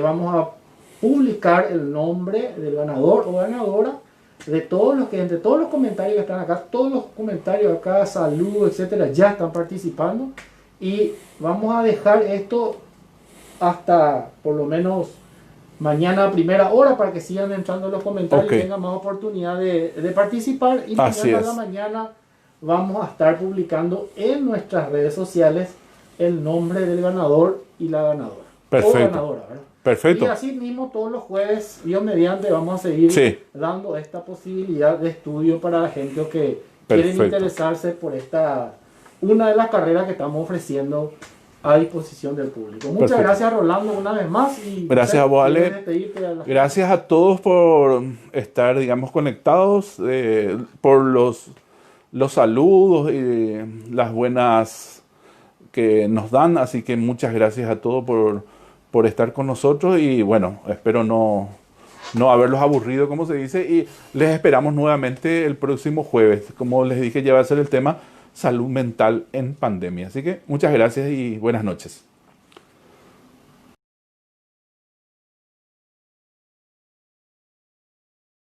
vamos a publicar el nombre del ganador o ganadora de todos los que, entre todos los comentarios que están acá, todos los comentarios acá, saludos, etcétera, ya están participando. Y vamos a dejar esto hasta por lo menos mañana a primera hora para que sigan entrando los comentarios y tengan más oportunidad de participar. Y mañana a la mañana vamos a estar publicando en nuestras redes sociales el nombre del ganador y la ganadora. Perfecto. O ganadora, ¿verdad? Perfecto. Y así mismo todos los jueves, Dios mediante, vamos a seguir dando esta posibilidad de estudio para la gente que quieren interesarse por una de las carreras que estamos ofreciendo a disposición del público. Muchas gracias, Rolando, una vez más. Y gracias a vos, Ale. Gracias a todos por estar, digamos, conectados, por los saludos y las buenas que nos dan. Así que muchas gracias a todos por estar con nosotros. Y bueno, espero no haberlos aburrido, como se dice. Y les esperamos nuevamente el próximo jueves. Como les dije, ya va a ser el tema salud mental en pandemia. Así que muchas gracias y buenas noches.